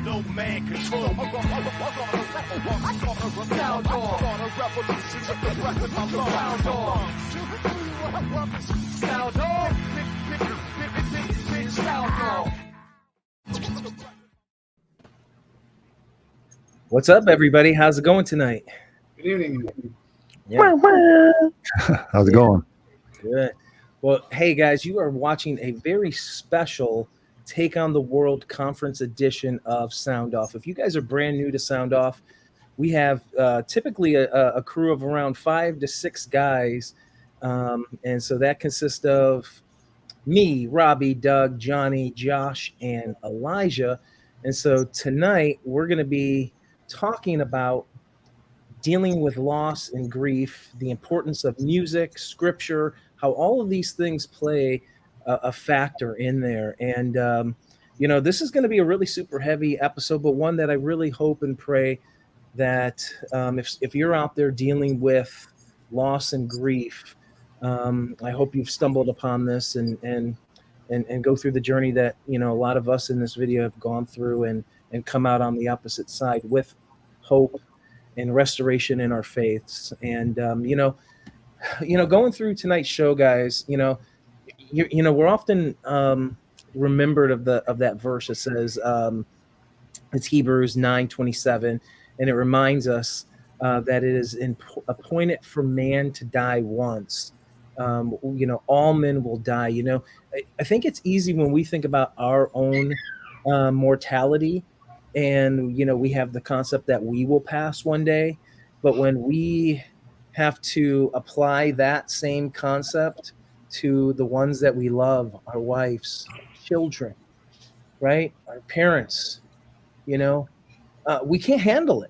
no man control. Sound off. Sound off. What's up, everybody? How's it going tonight? Good evening. Yeah. How's it going? Good. Well, hey, guys, you are watching a very special Take on the World Conference edition of Sound Off. If you guys are brand new to Sound Off, we have typically a crew of around 5 to 6 guys. And so that consists of me, Robbie, Doug, Johnny, Josh, and Elijah. And so tonight we're going to be talking about dealing with loss and grief, the importance of music, scripture, how all of these things play a factor in there. And, you know, this is going to be a really super heavy episode, but one that I really hope and pray that if you're out there dealing with loss and grief, I hope you've stumbled upon this and go through the journey that, you know, a lot of us in this video have gone through and come out on the opposite side with hope and restoration in our faiths. And, you know, going through tonight's show, guys, you know, we're often remembered of that verse that says, it's Hebrews 9:27, and it reminds us that it is appointed for man to die once. You know, all men will die. You know, I think it's easy when we think about our own mortality, and, you know, we have the concept that we will pass one day. But when we have to apply that same concept to the ones that we love, our wives, children, right? Our parents, you know, we can't handle it.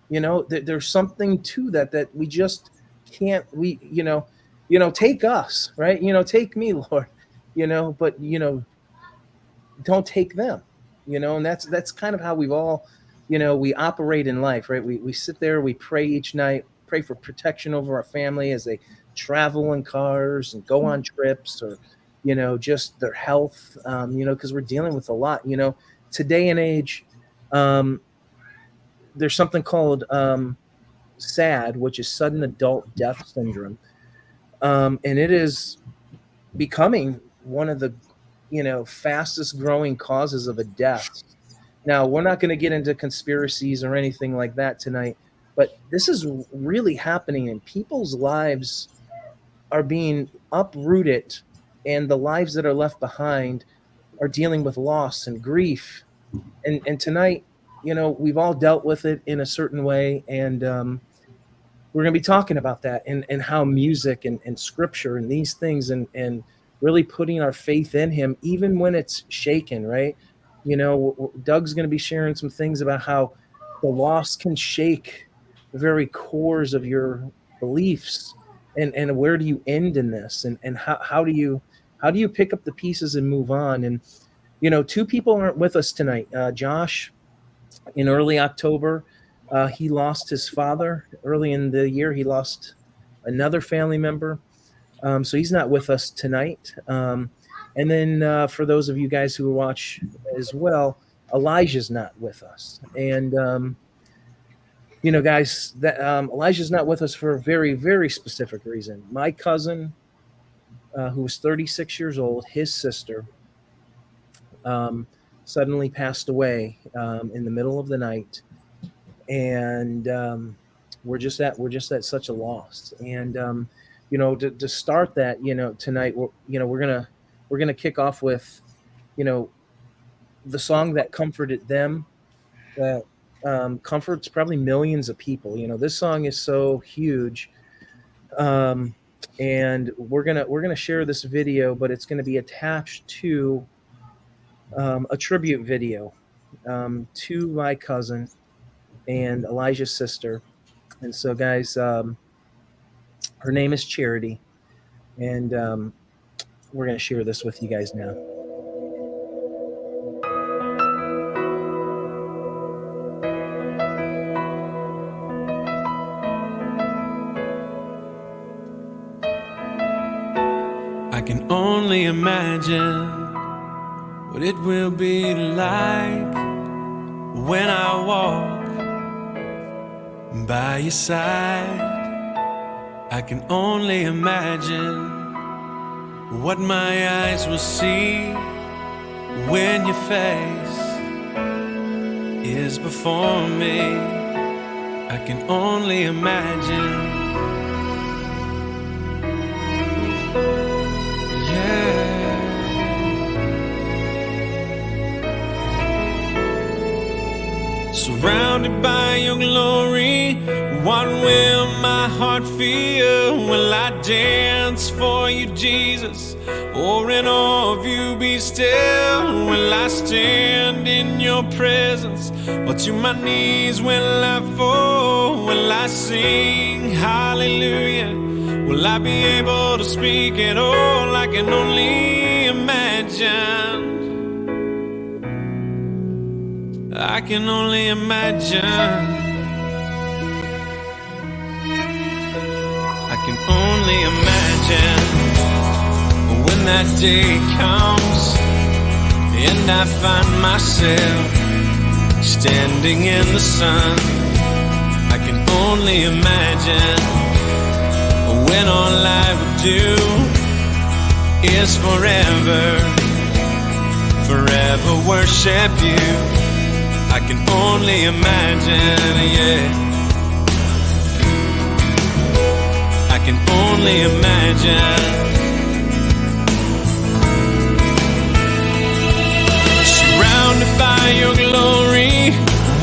You know, there's something to that we just can't, you know, take us, right? You know, take me, Lord, you know, but, you know, don't take them, you know, and that's kind of how we've all, you know, we operate in life, right? We sit there, we pray each night, pray for protection over our family as they travel in cars and go on trips, or, you know, just their health, you know, because we're dealing with a lot, you know, today and age. There's something called SAD, which is sudden adult death syndrome. And it is becoming one of the, you know, fastest growing causes of a death. Now, we're not going to get into conspiracies or anything like that tonight, but this is really happening, and people's lives are being uprooted, and the lives that are left behind are dealing with loss and grief. And tonight, you know, we've all dealt with it in a certain way, and we're going to be talking about that and how music and scripture and these things and really putting our faith in him, even when it's shaken, right? You know, Doug's going to be sharing some things about how the loss can shake the very cores of your beliefs, and where do you end in this, and how do you pick up the pieces and move on. And, you know, 2 people aren't with us tonight. Josh, in early October, he lost his father. Early in the year, he lost another family member. So he's not with us tonight. And then for those of you guys who watch as well, Elijah's not with us. And, you know, guys, that Elijah's not with us for a very, very specific reason. My cousin, who was 36 years old, his sister, suddenly passed away in the middle of the night. And we're just at such a loss. And you know, to start that, you know, tonight, we're gonna kick off with, you know, the song that comforted them, that comforts probably millions of people. You know, this song is so huge, and we're gonna share this video, but it's gonna be attached to a tribute video to my cousin and Elijah's sister. And so, guys, her name is Charity, and we're going to share this with you guys now. I can only imagine what it will be like when I walk by your side. I can only imagine what my eyes will see when your face is before me. I can only imagine. Yeah. Surrounded by your glory, what will my heart feel? Will I dance for you, Jesus? Or in awe of you be still? Will I stand in your presence? Or to my knees will I fall? Will I sing hallelujah? Will I be able to speak at all? I can only imagine. I can only imagine. I can only imagine when that day comes and I find myself standing in the sun. I can only imagine when all I would do is forever worship you. I can only imagine, yeah. I can only imagine. Surrounded by your glory,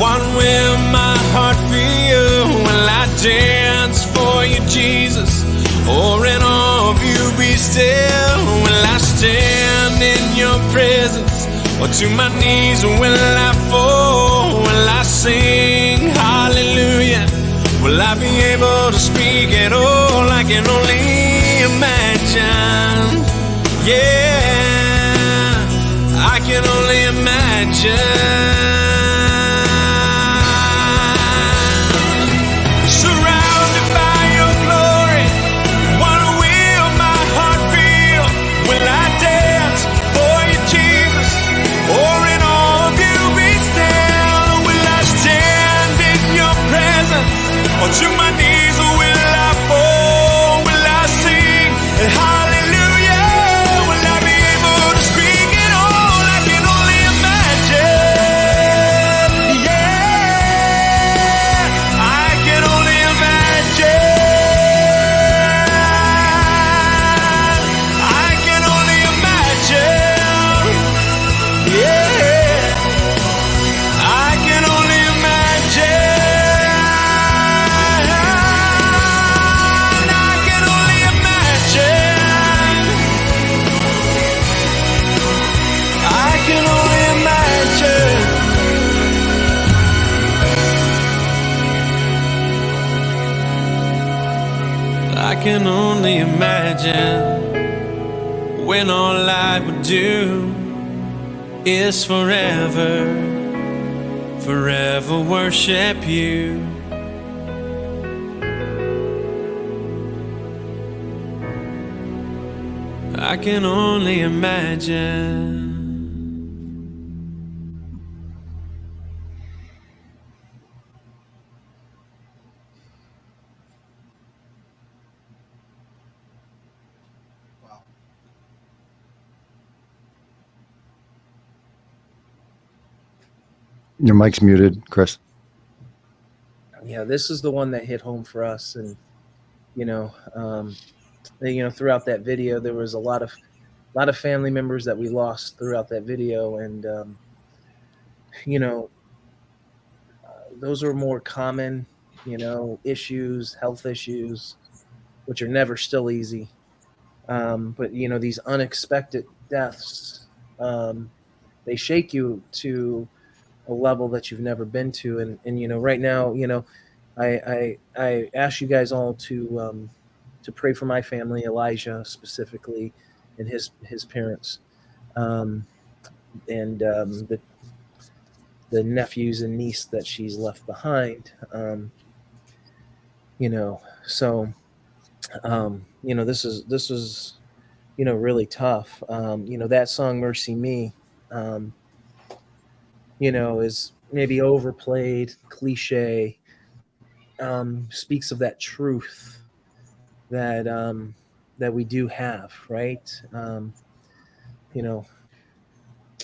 what will my heart feel? Will I dance for you, Jesus? Or in awe of you be still? Will I stand in your presence? Or to my knees will I fall? Will I sing hallelujah? Will I be able to speak at all? I can only imagine. Yeah, I can only imagine. Surrounded by your glory, what will my heart feel? Will I dance for you, Jesus? Or in awe of you be still? Will I stand in your presence? Or to my knees will I fall? Will I sing hallelujah? Will I be able to speak at all? I can only imagine. Yeah, I can only imagine. I can only imagine. Yeah, I can only imagine. I can only imagine. I can only imagine. I can only imagine when all I would do is forever worship you. I can only imagine. Your mic's muted, Chris. Yeah, this is the one that hit home for us, and throughout that video, there was a lot of family members that we lost throughout that video, and those are more common, issues, health issues, which are never still easy. But these unexpected deaths, they shake you to a level that you've never been to, and right now, I ask you guys all to pray for my family, Elijah specifically, and his parents, and the nephews and niece that she's left behind. So this is really tough. That song "Mercy Me," is maybe overplayed, cliche, speaks of that truth that that we do have, right? You know,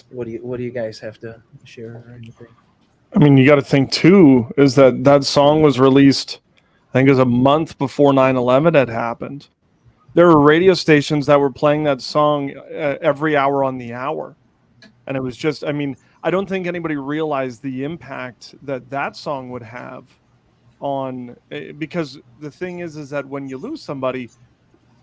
what do you guys have to share or anything? I mean, you got to think too is that that song was released, I think, it was a month before 9/11 had happened. There were radio stations that were playing that song every hour on the hour, and it was just, I mean, I don't think anybody realized the impact that that song would have on, because the thing is that when you lose somebody,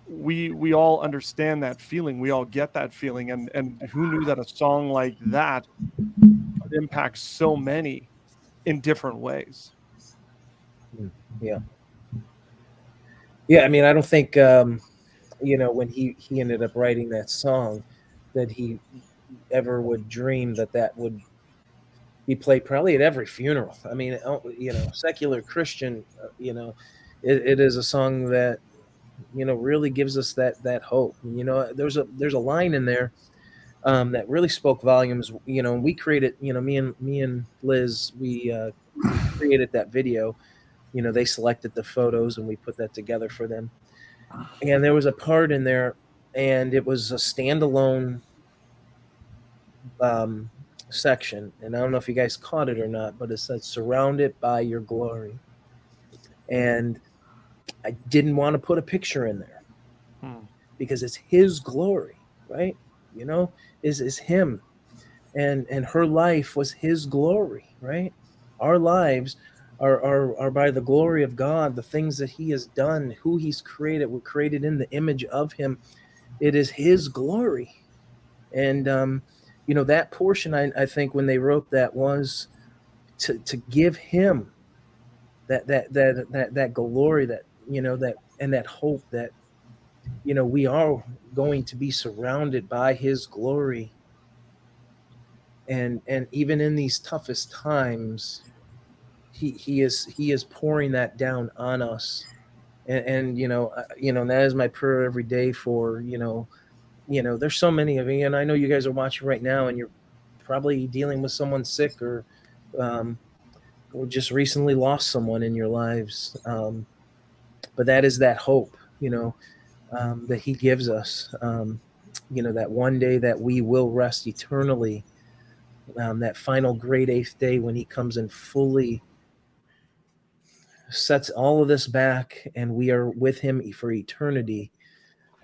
we all understand that feeling, we all get that feeling, and who knew that a song like that would impact so many in different ways. Yeah, yeah. I mean, I don't think when he ended up writing that song, that he ever would dream that that would be played probably at every funeral. I mean, secular Christian, it is a song that really gives us that hope. There's a line in there that really spoke volumes. We created, me and Liz, we created that video. They selected the photos and we put that together for them. And there was a part in there, and it was a standalone section. And I don't know if you guys caught it or not, but it said "Surrounded by Your Glory." And I didn't want to put a picture in there because it's His glory, right? Is Him, and her life was His glory, right? Our lives are by the glory of God. The things that He has done, who He's created, were created in the image of Him. It is His glory. And that portion, I think when they wrote that, was to give Him that glory, that that, and that hope that we are going to be surrounded by His glory. And even in these toughest times, he is pouring that down on us. And that is my prayer every day for there's so many of you, and I know you guys are watching right now, and you're probably dealing with someone sick, or just recently lost someone in your lives. But that is that hope, that He gives us. That one day that we will rest eternally. That final great eighth day when He comes and fully sets all of this back, and we are with Him for eternity.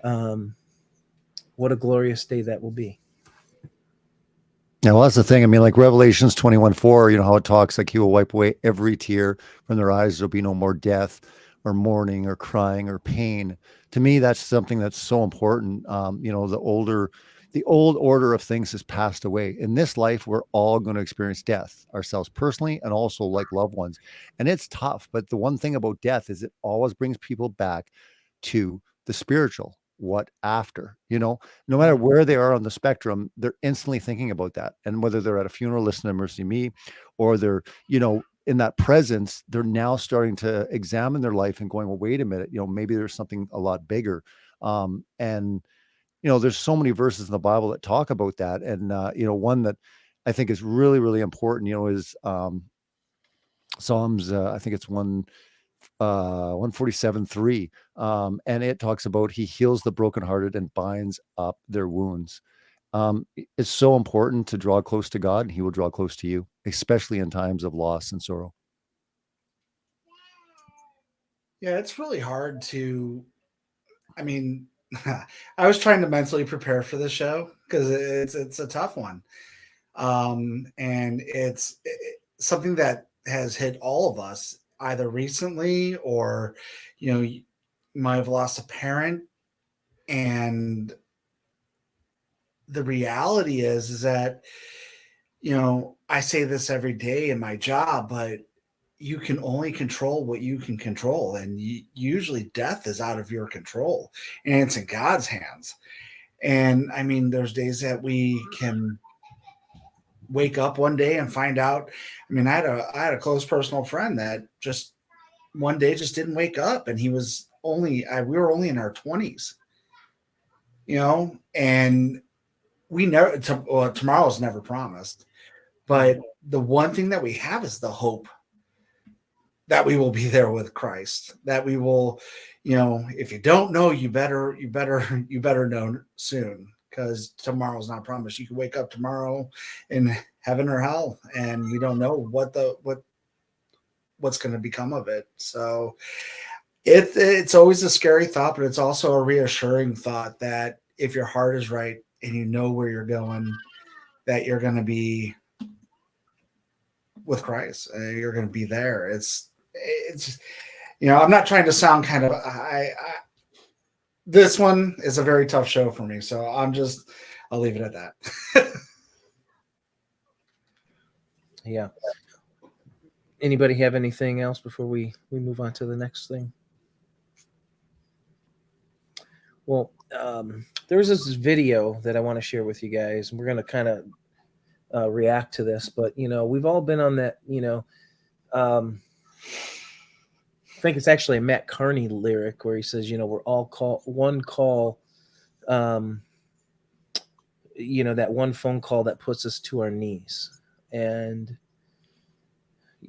What a glorious day that will be. Yeah, well, that's the thing. I mean, like Revelations 21:4, how it talks like He will wipe away every tear from their eyes. There'll be no more death or mourning or crying or pain. To me, that's something that's so important. The old order of things has passed away. In this life, we're all going to experience death, ourselves personally, and also like loved ones. And it's tough. But the one thing about death is it always brings people back to the spiritual. What after, no matter where they are on the spectrum, they're instantly thinking about that. And whether they're at a funeral listening to Mercy Me, or they're, in that presence, they're now starting to examine their life and going, well, wait a minute, maybe there's something a lot bigger. And there's so many verses in the Bible that talk about that. And, one that I think is really, really important, is Psalms, I think it's 147:3. And it talks about He heals the brokenhearted and binds up their wounds. It's so important to draw close to God, and He will draw close to you, especially in times of loss and sorrow. Yeah, it's really hard to, I mean, I was trying to mentally prepare for the show because it's a tough one. And it's something that has hit all of us either recently, or, you might have lost a parent. And the reality is that, I say this every day in my job, but you can only control what you can control. And usually death is out of your control, and it's in God's hands. And I mean, there's days that we can wake up one day and find out. I mean, I had a close personal friend that just one day just didn't wake up, and he was we were only in our 20s, and we never, tomorrow's never promised, But the one thing that we have is the hope that we will be there with Christ, that we will, if you don't know, you better know soon, because tomorrow's not promised. You can wake up tomorrow in heaven or hell, and we don't know what's going to become of it. So it's always a scary thought, but it's also a reassuring thought that if your heart is right and you know where you're going, that you're going to be with Christ. You're going to be there. It's I'm not trying to sound kind of, this one is a very tough show for me. So I'll leave it at that. Yeah. Anybody have anything else before we move on to the next thing? Well, there's this video that I want to share with you guys. We're going to kind of react to this, but we've all been on that, I think it's actually a Matt Carney lyric where he says, we're all one call, that one phone call that puts us to our knees. And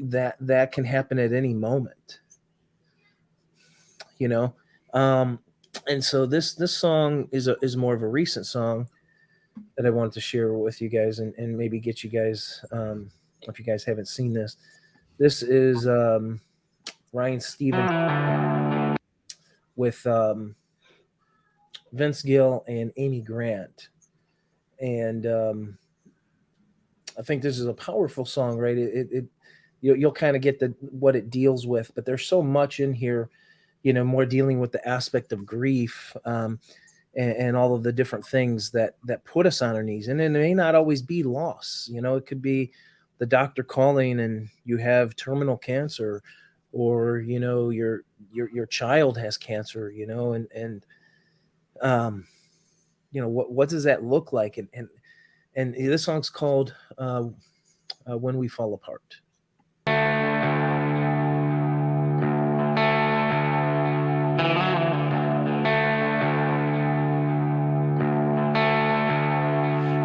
that can happen at any moment, and so this song is more of a recent song that I wanted to share with you guys and maybe get you guys, if you guys haven't seen this is Ryan Stevens with Vince Gill and Amy Grant, and I think this is a powerful song, right? You'll kind of get what it deals with, but there's so much in here, more dealing with the aspect of grief, and all of the different things that put us on our knees. And it may not always be loss. It could be the doctor calling and you have terminal cancer, or, your child has cancer, and what does that look like? And this song's called When We Fall Apart.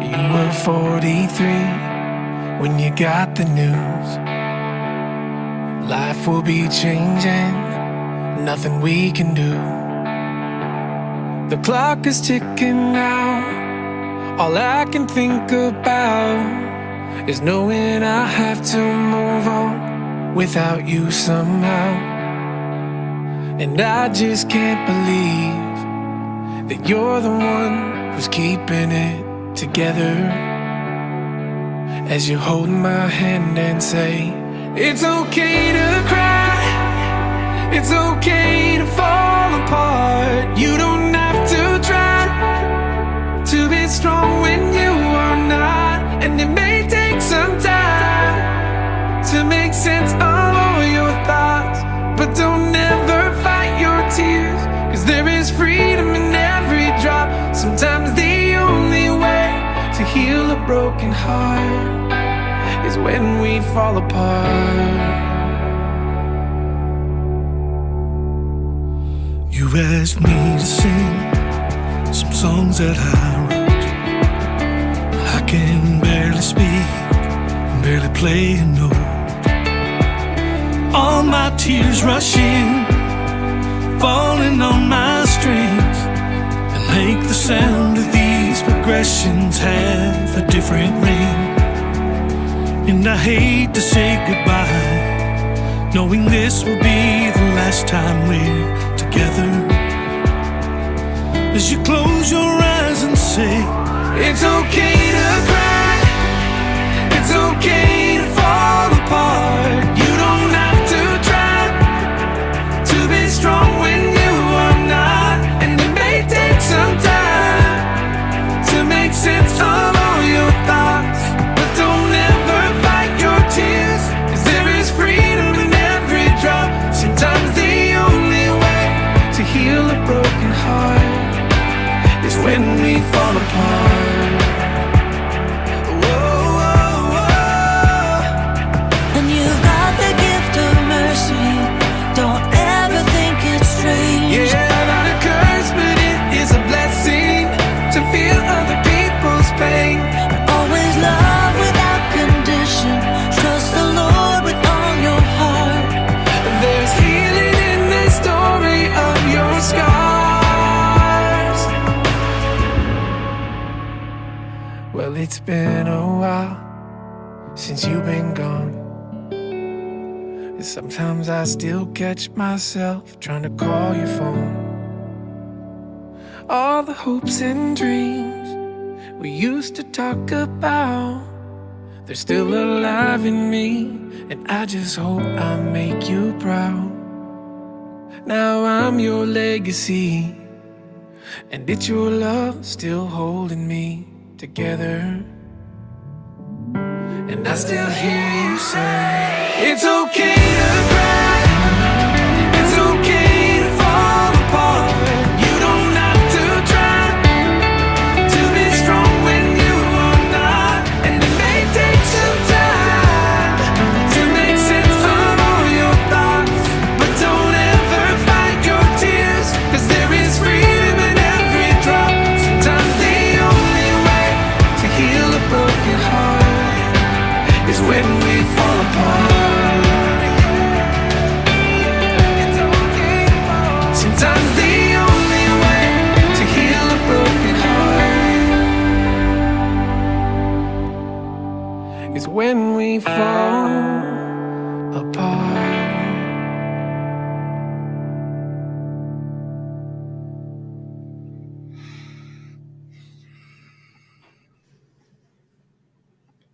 You were 43 when you got the news. Life will be changing, nothing we can do. The clock is ticking now. All I can think about is knowing I have to move on without you somehow. And I just can't believe that you're the one who's keeping it together. As you hold my hand and say, it's okay to cry, it's okay to fall apart. You don't have to try to be strong when you are not. And it may take some time to make sense of all your thoughts, but don't ever fight your tears, 'cause there is freedom in every drop. Sometimes the only way to heal a broken heart is when we fall apart. You asked me to sing some songs that I wrote. I can barely speak, barely play a note. All my tears rush in, falling on my strings, and make the sound of these progressions have a different ring. And I hate to say goodbye, knowing this will be the last time we're together. As you close your eyes and say, it's okay to cry, it's okay to fall apart. You don't have to try to be strong when you are not. And it may take some time to make sense of all your thoughts, but don't ever fight your tears, 'cause there is freedom in every drop. Sometimes the only way to heal a broken heart is when we fall apart. it's been a while since you've been gone. And sometimes I still catch myself trying to call your phone. All the hopes and dreams we used to talk about, they're still alive in me, and I just hope I make you proud. Now I'm your legacy, and it's your love still holding me together. And I still hear you say, it's okay to cry, it's okay to fall apart. You don't have to try to be strong when you are not. And it may take some time to make sense of all your thoughts, but don't ever fight your tears, 'cause there is freedom in every drop. Sometimes the only way to heal a broken heart is when we fall apart. Sometimes the only way to heal a broken heart is when we fall apart.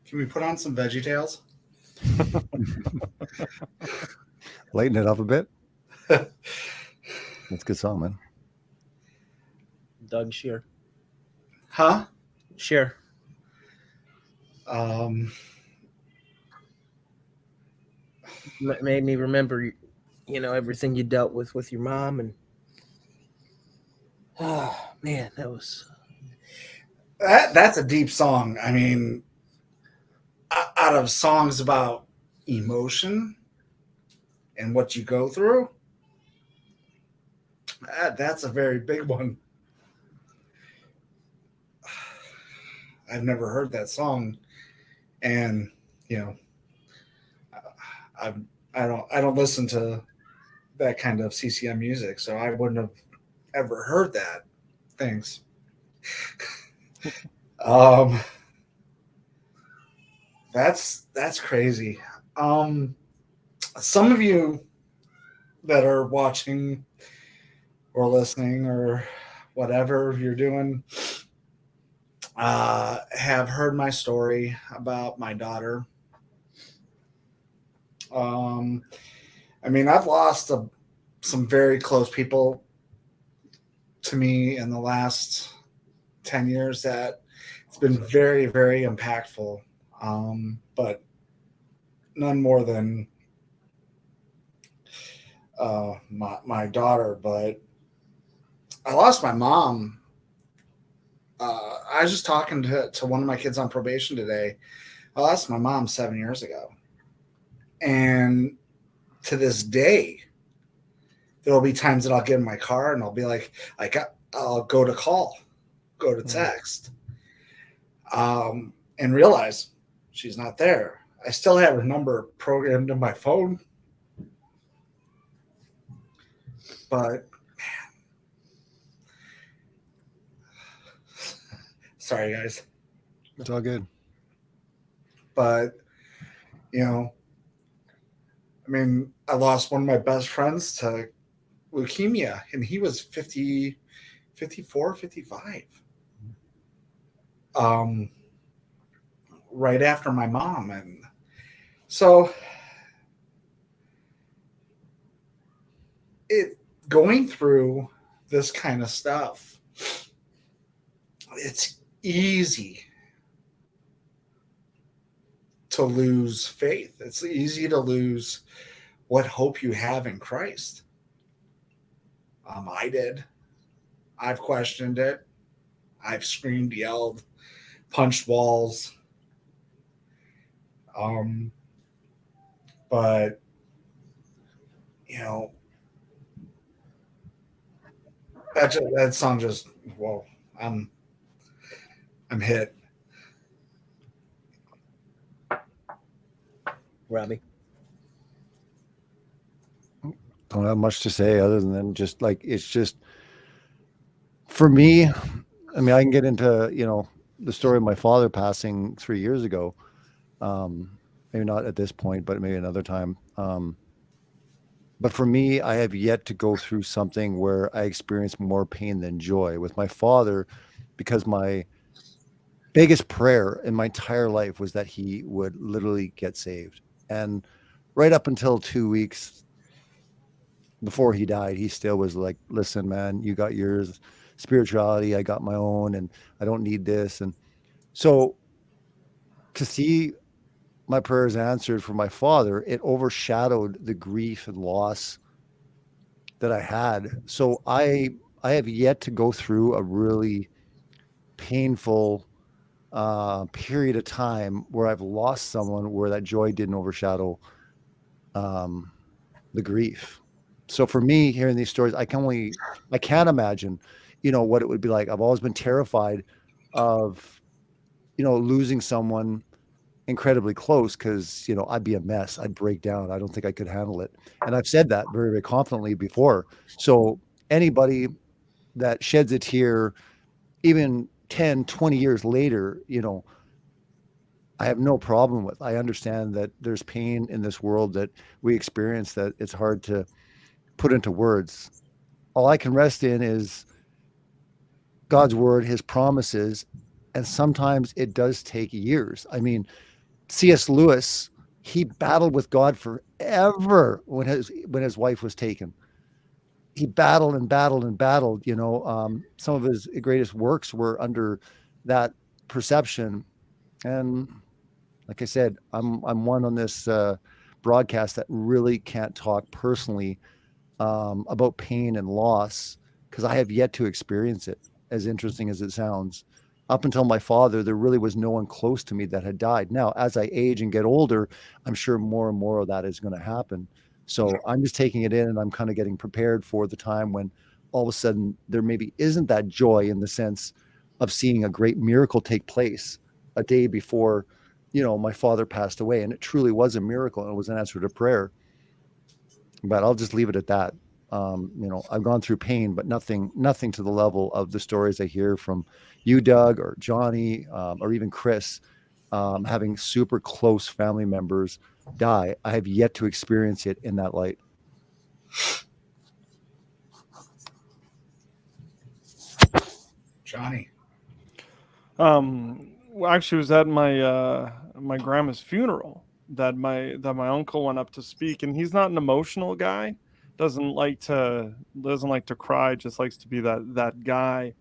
Can we put on some VeggieTales? Lighten it up a bit. That's a good song, man. Doug, share. Huh? Share. Made me remember, everything you dealt with your mom, and oh man, That's a deep song. I mean, out of songs about emotion and what you go through, that's a very big one. I've never heard that song, and I don't listen to that kind of CCM music, so I wouldn't have ever heard that. Thanks. That's crazy. Some of you that are watching or listening or whatever you're doing have heard my story about my daughter. I mean, I've lost some very close people to me in the last 10 years that it's been very, very impactful. But none more than my daughter. But I lost my mom. I was just talking to one of my kids on probation today. I lost my mom 7 years ago. And to this day, there will be times that I'll get in my car and I'll be like I'll go to text, and realize she's not there. I still have her number programmed in my phone, but man, sorry guys. It's all good. But I mean, I lost one of my best friends to leukemia, and he was 50, 54, 55. Right after my mom. And so going through this kind of stuff, it's easy to lose faith. It's easy to lose what hope you have in Christ. I did. I've questioned it. I've screamed, yelled, punched walls. But that song just, whoa, I'm hit. Robbie. Don't have much to say other than just like, it's just, for me, I mean, I can get into, the story of my father passing 3 years ago. Maybe not at this point, but maybe another time. But for me, I have yet to go through something where I experience more pain than joy with my father, because my biggest prayer in my entire life was that he would literally get saved. And right up until 2 weeks before he died, he still was like, listen, man, you got yours, spirituality, I got my own, and I don't need this. And so to see my prayers answered for my father, it overshadowed the grief and loss that I had. So I have yet to go through a really painful period of time where I've lost someone where that joy didn't overshadow the grief. So for me, hearing these stories, I can't imagine, what it would be like. I've always been terrified of, losing someone incredibly close, because, I'd be a mess. I'd break down. I don't think I could handle it. And I've said that very, very confidently before. So anybody that sheds a tear, even 10, 20 years later, I have no problem with. I understand that there's pain in this world that we experience that it's hard to put into words. All I can rest in is God's word, his promises, and sometimes it does take years. I mean, C.S. Lewis, he battled with God forever when his wife was taken. He battled and battled and battled. Some of his greatest works were under that perception. And like I said, I'm one on this broadcast that really can't talk personally about pain and loss, because I have yet to experience it, as interesting as it sounds. Up until my father, there really was no one close to me that had died. Now, as I age and get older, I'm sure more and more of that is going to happen. So I'm just taking it in, and I'm kind of getting prepared for the time when all of a sudden there maybe isn't that joy in the sense of seeing a great miracle take place a day before, my father passed away. And it truly was a miracle, and it was an answer to prayer. But I'll just leave it at that. I've gone through pain, but nothing to the level of the stories I hear from you, Doug, or Johnny, or even Chris, having super close family members die. I have yet to experience it in that light. Johnny. Well, actually, it was at my grandma's funeral that my uncle went up to speak, and he's not an emotional guy. Doesn't like to cry. Just likes to be that guy.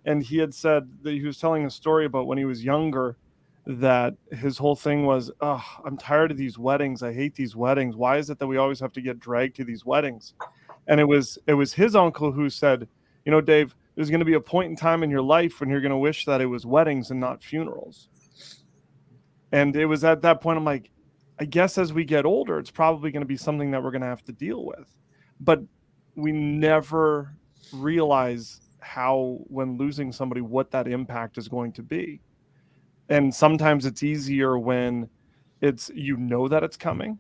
And he had said that he was telling a story about when he was younger, that his whole thing was, "Oh, I'm tired of these weddings. I hate these weddings. Why is it that we always have to get dragged to these weddings?" And it was his uncle who said, "Dave, there's going to be a point in time in your life when you're going to wish that it was weddings and not funerals." And it was at that point I'm like, I guess as we get older, it's probably going to be something that we're going to have to deal with. But we never realize how, when losing somebody, what that impact is going to be. And sometimes it's easier when it's, that it's coming,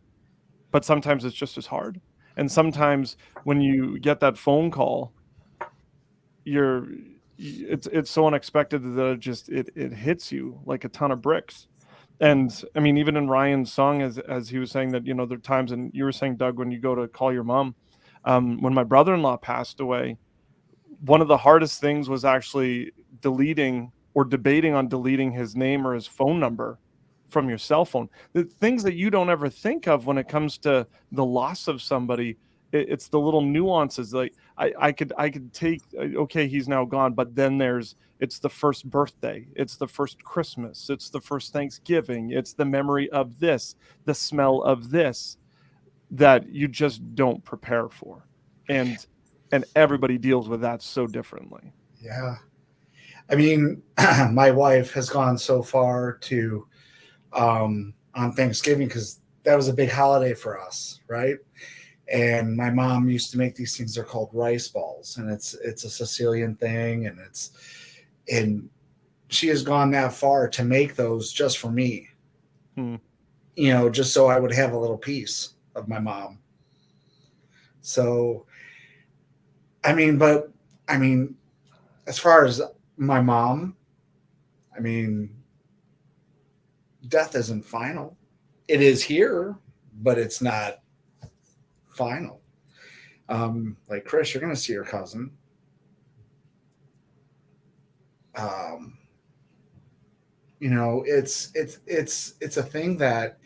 but sometimes it's just as hard. And sometimes when you get that phone call, it's so unexpected that it hits you like a ton of bricks. And I mean, even in Ryan's song, as he was saying that, there are times, and you were saying, Doug, when you go to call your mom, when my brother-in-law passed away, one of the hardest things was actually deleting or debating on deleting his name or his phone number from your cell phone. The things that you don't ever think of when it comes to the loss of somebody, it's the little nuances. Like I could take, okay, he's now gone, but then it's the first birthday, it's the first Christmas, it's the first Thanksgiving, it's the memory of this, the smell of this, that you just don't prepare for. And everybody deals with that so differently. Yeah. I mean, my wife has gone so far to on Thanksgiving, because that was a big holiday for us, right? And my mom used to make these things. They're called rice balls, and it's a Sicilian thing, and she has gone that far to make those just for me. Just so I would have a little piece of my mom. So, as far as my mom, I mean, death isn't final. It is here, but it's not final. Like Chris, you're going to see your cousin. You know, it's a thing that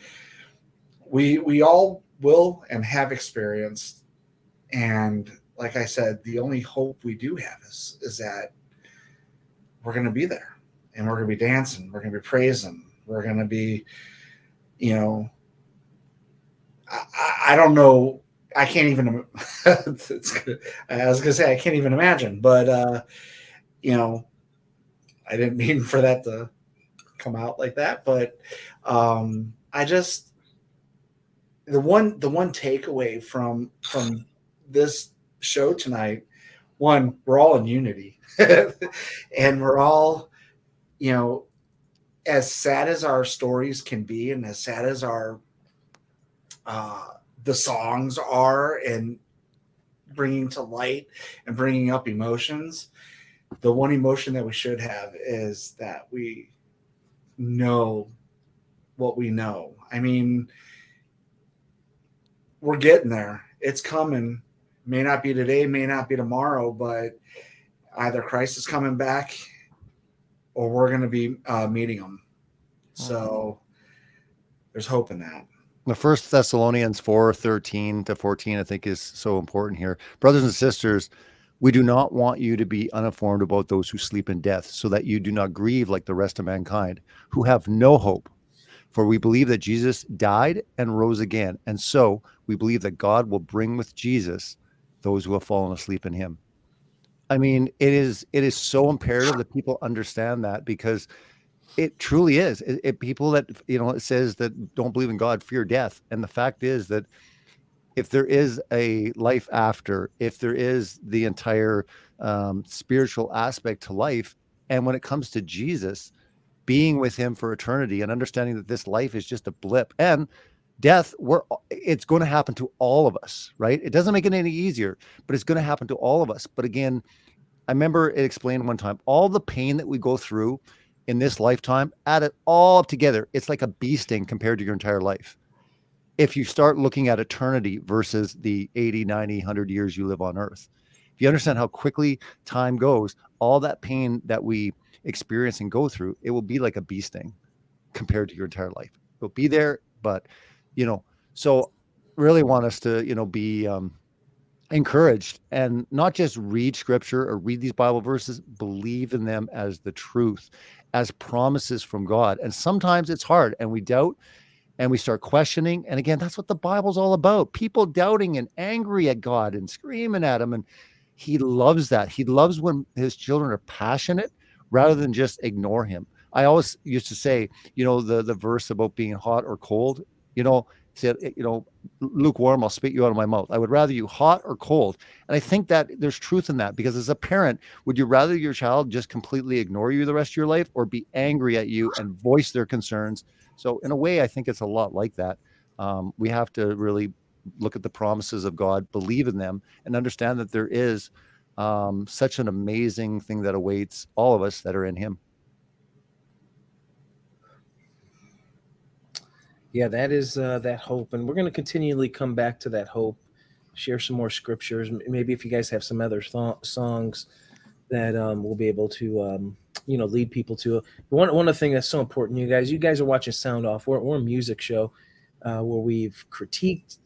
we all will and have experienced. And like I said, the only hope we do have is that we're going to be there, and we're going to be dancing, we're going to be praising, we're going to be, you know, I don't know. I can't even, it's good. I was going to say, I can't even imagine, but, you know, I didn't mean for that to come out like that, but I just, the one takeaway from this show tonight, one, we're all in unity and we're all, you know, as sad as our stories can be, and as sad as our, the songs are, and bringing to light and bringing up emotions, the one emotion that we should have is that we know what we know. I mean, we're getting there. It's coming. May not be today, may not be tomorrow, but either Christ is coming back or we're going to be meeting him. So there's hope in that. The First Thessalonians 4:13-14, I think, is so important here. Brothers and sisters, we do not want you to be uninformed about those who sleep in death, so that you do not grieve like the rest of mankind, who have no hope. For we believe that Jesus died and rose again, and so we believe that God will bring with Jesus those who have fallen asleep in him. I mean, it is so imperative that people understand that, because it truly is. People that, you know, it says that don't believe in God fear death. And the fact is that if there is a life after, if there is the entire spiritual aspect to life, and when it comes to Jesus, being with him for eternity and understanding that this life is just a blip, and death, it's going to happen to all of us, right? It doesn't make it any easier, but it's going to happen to all of us. But again, I remember it explained one time, all the pain that we go through in this lifetime, add it all up together, it's like a bee sting compared to your entire life. If you start looking at eternity versus the 80, 90, 100 years you live on earth, if you understand how quickly time goes, all that pain that we experience and go through, it will be like a bee sting compared to your entire life. It'll be there, but, you know, so really want us to, you know, be encouraged and not just read scripture or read these Bible verses, believe in them as the truth, as promises from God. And sometimes it's hard and we doubt and we start questioning. And again, that's what the Bible's all about. People doubting and angry at God and screaming at him. And he loves that. He loves when his children are passionate rather than just ignore him. I always used to say, you know, the verse about being hot or cold, you know, said, you know, lukewarm, I'll spit you out of my mouth. I would rather you hot or cold. And I think that there's truth in that, because as a parent, would you rather your child just completely ignore you the rest of your life, or be angry at you and voice their concerns? So in a way, I think it's a lot like that. We have to really look at the promises of God, believe in them, and understand that there is such an amazing thing that awaits all of us that are in him. Yeah, that is that hope. And we're going to continually come back to that hope, share some more scriptures. Maybe if you guys have some other songs that we'll be able to, you know, lead people to. One of the things that's so important, you guys are watching Sound Off. We're a music show where we've critiqued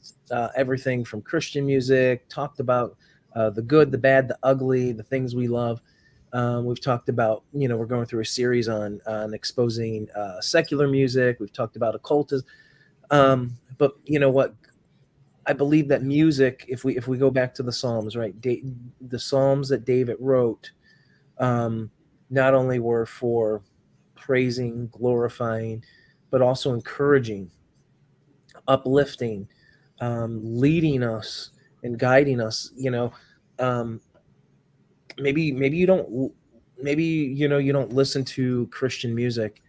everything from Christian music, talked about the good, the bad, the ugly, the things we love. We've talked about, you know, we're going through a series on exposing secular music. We've talked about occultism. But you know what? I believe that music, if we go back to the Psalms, right? The Psalms that David wrote, not only were for praising, glorifying, but also encouraging, uplifting, leading us and guiding us. You know, maybe you don't, you know, you don't listen to Christian music,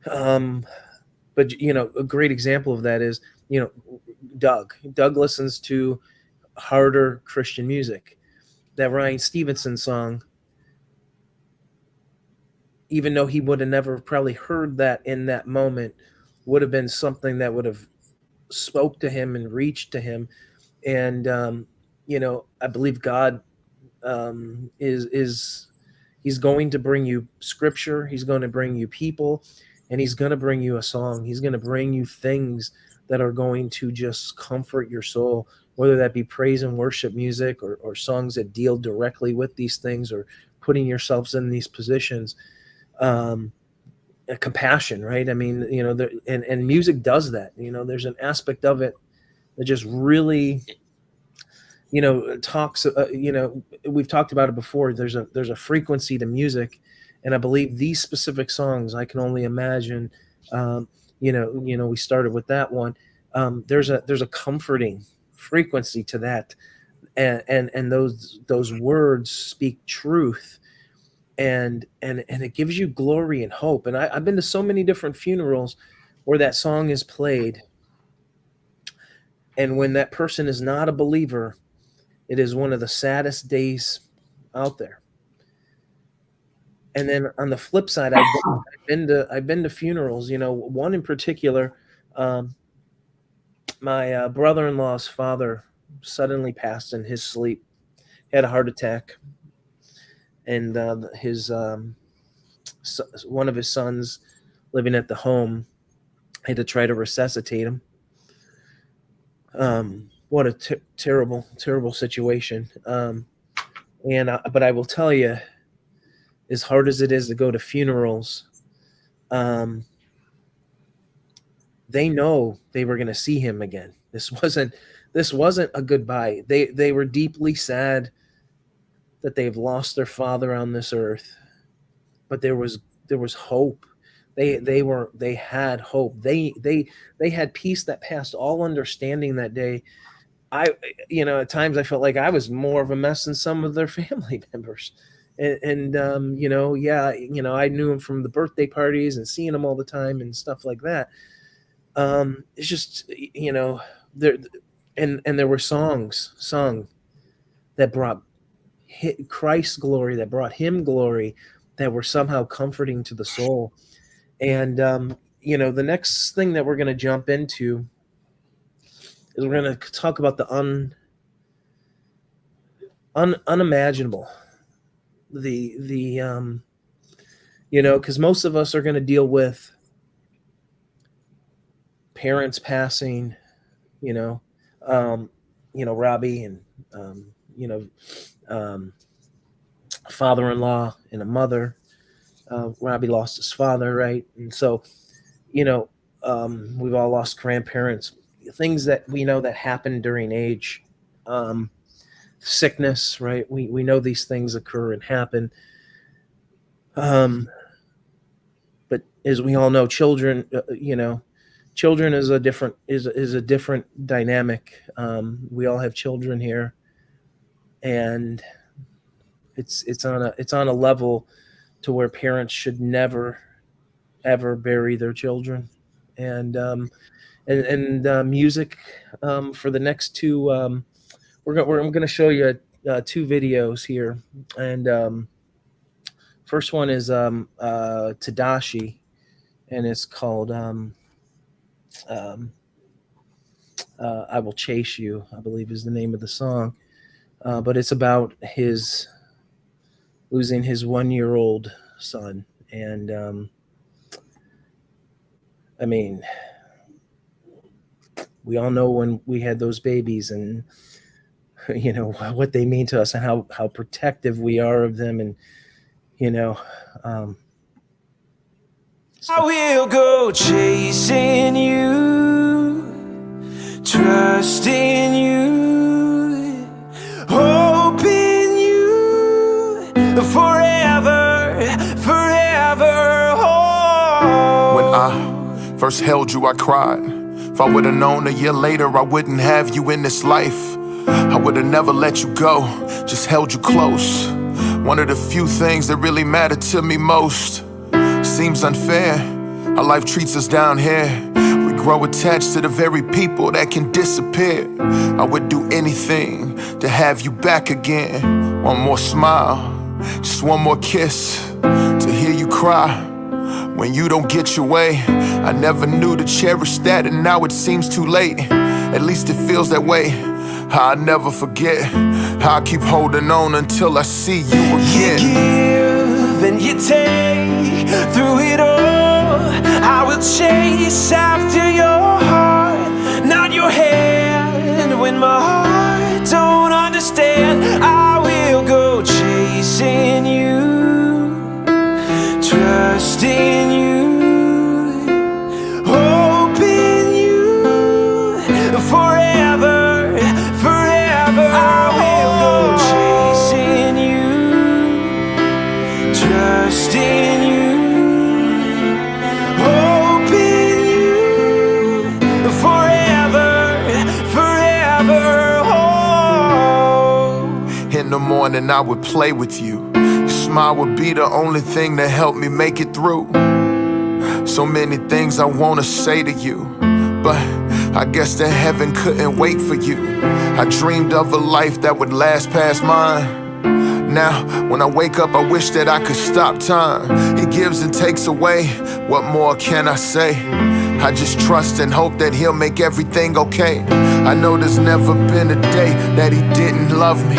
but you know, a great example of that is, you know, Doug listens to harder Christian music. That Ryan Stevenson song, even though he would have never probably heard that in that moment, would have been something that would have spoke to him and reached to him. And I believe God is he's going to bring you scripture, he's going to bring you people, and he's going to bring you a song. He's going to bring you things that are going to just comfort your soul, whether that be praise and worship music or songs that deal directly with these things, or putting yourselves in these positions. Compassion, right? I mean, and music does that. There's an aspect of it that just really, talks. We've talked about it before. There's a frequency to music, and I believe these specific songs, I can only imagine. We started with that one. There's a comforting frequency to that, and those words speak truth. And it gives you glory and hope. And I've been to so many different funerals where that song is played, and when that person is not a believer, it is one of the saddest days out there. And then on the flip side, I've been to funerals. One in particular, my brother-in-law's father suddenly passed in his sleep. He had a heart attack. And his one of his sons living at the home had to try to resuscitate him. What a terrible situation. But I will tell you, as hard as it is to go to funerals, they know they were going to see him again. This wasn't a goodbye. They were deeply sad that they've lost their father on this earth, but there was hope. They had hope. They had peace that passed all understanding that day. At times I felt like I was more of a mess than some of their family members, and I knew him from the birthday parties and seeing him all the time and stuff like that. It's just there, and there were songs sung that brought Christ's glory, that brought him glory, that were somehow comforting to the soul. And the next thing that we're going to jump into is we're going to talk about the unimaginable, because most of us are going to deal with parents passing, Robbie and father-in-law and a mother. Robbie lost his father, right? And so, we've all lost grandparents, things that we know that happen during age, sickness, right? We know these things occur and happen. But as we all know, children is a different dynamic. We all have children here, and it's on a level to where parents should never ever bury their children. And music for the next two, I'm going to show you two videos here, and first one is Tedashii, and it's called I Will Chase You, I believe is the name of the song. But it's about his losing his 1-year-old son. And we all know when we had those babies, and what they mean to us, and how protective we are of them. And I will go chasing you, trust in you, hope in you, forever, forever. Oh. When I first held you, I cried. If I would've known a year later I wouldn't have you in this life, I would've never let you go, just held you close. One of the few things that really matter to me most. Seems unfair how life treats us down here. We grow attached to the very people that can disappear. I would do anything to have you back again. One more smile, just one more kiss, to hear you cry cry when you don't get your way. I never knew to cherish that, and now it seems too late. At least it feels that way. I'll never forget. I'll keep holding on until I see you again. You give and you take through it all. I will chase after your heart, not your hand. When my heart don't understand, I will go chasing you, trust in you, hope in you, forever, forever. I will go chasing you, trust in you, hope in you, forever, forever. Oh. In the morning I would play with you. Your smile would be the only thing that helped me make it through. So many things I wanna say to you, but I guess that heaven couldn't wait for you. I dreamed of a life that would last past mine. Now, when I wake up, I wish that I could stop time. He gives and takes away, what more can I say? I just trust and hope that he'll make everything okay. I know there's never been a day that he didn't love me.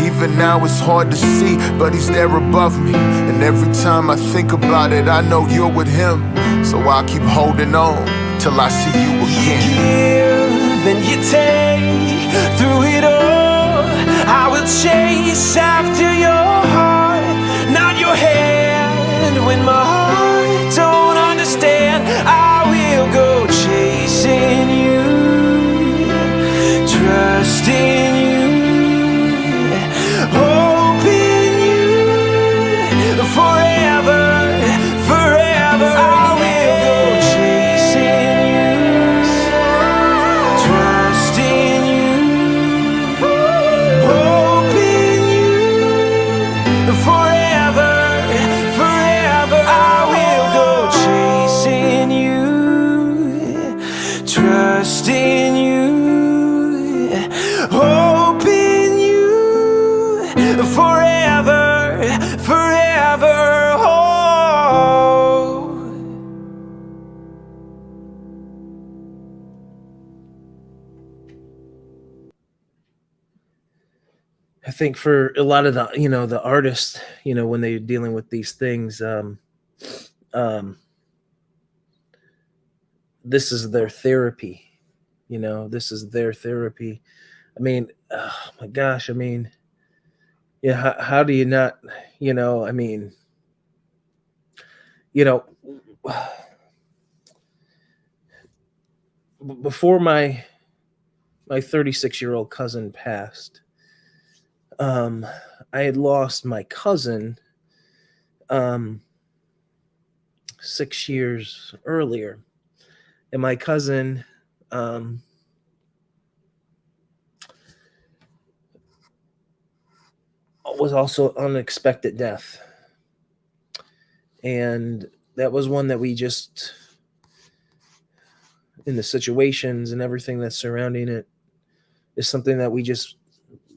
Even now it's hard to see, but he's there above me. And every time I think about it, I know you're with him. So I'll keep holding on till I see you again. You give and you take through it all. I will chase after your heart, not your hand. When my heart don't understand, I will go chasing you, trust in you, hope in you, forever, forever. I will go chasing you, trust in you, hope in you, forever, forever. I will go chasing you, trust in you, hope in you, forever, forever. Oh. I think for a lot of the, the artists, when they're dealing with these things, this is their therapy. This is their therapy. I mean, oh my gosh. I mean, yeah. How do you not, I mean, before my 36-year-old cousin passed, I had lost my cousin 6 years earlier, and my cousin was also unexpected death, and that was one that we just, in the situations and everything that's surrounding it, is something that we just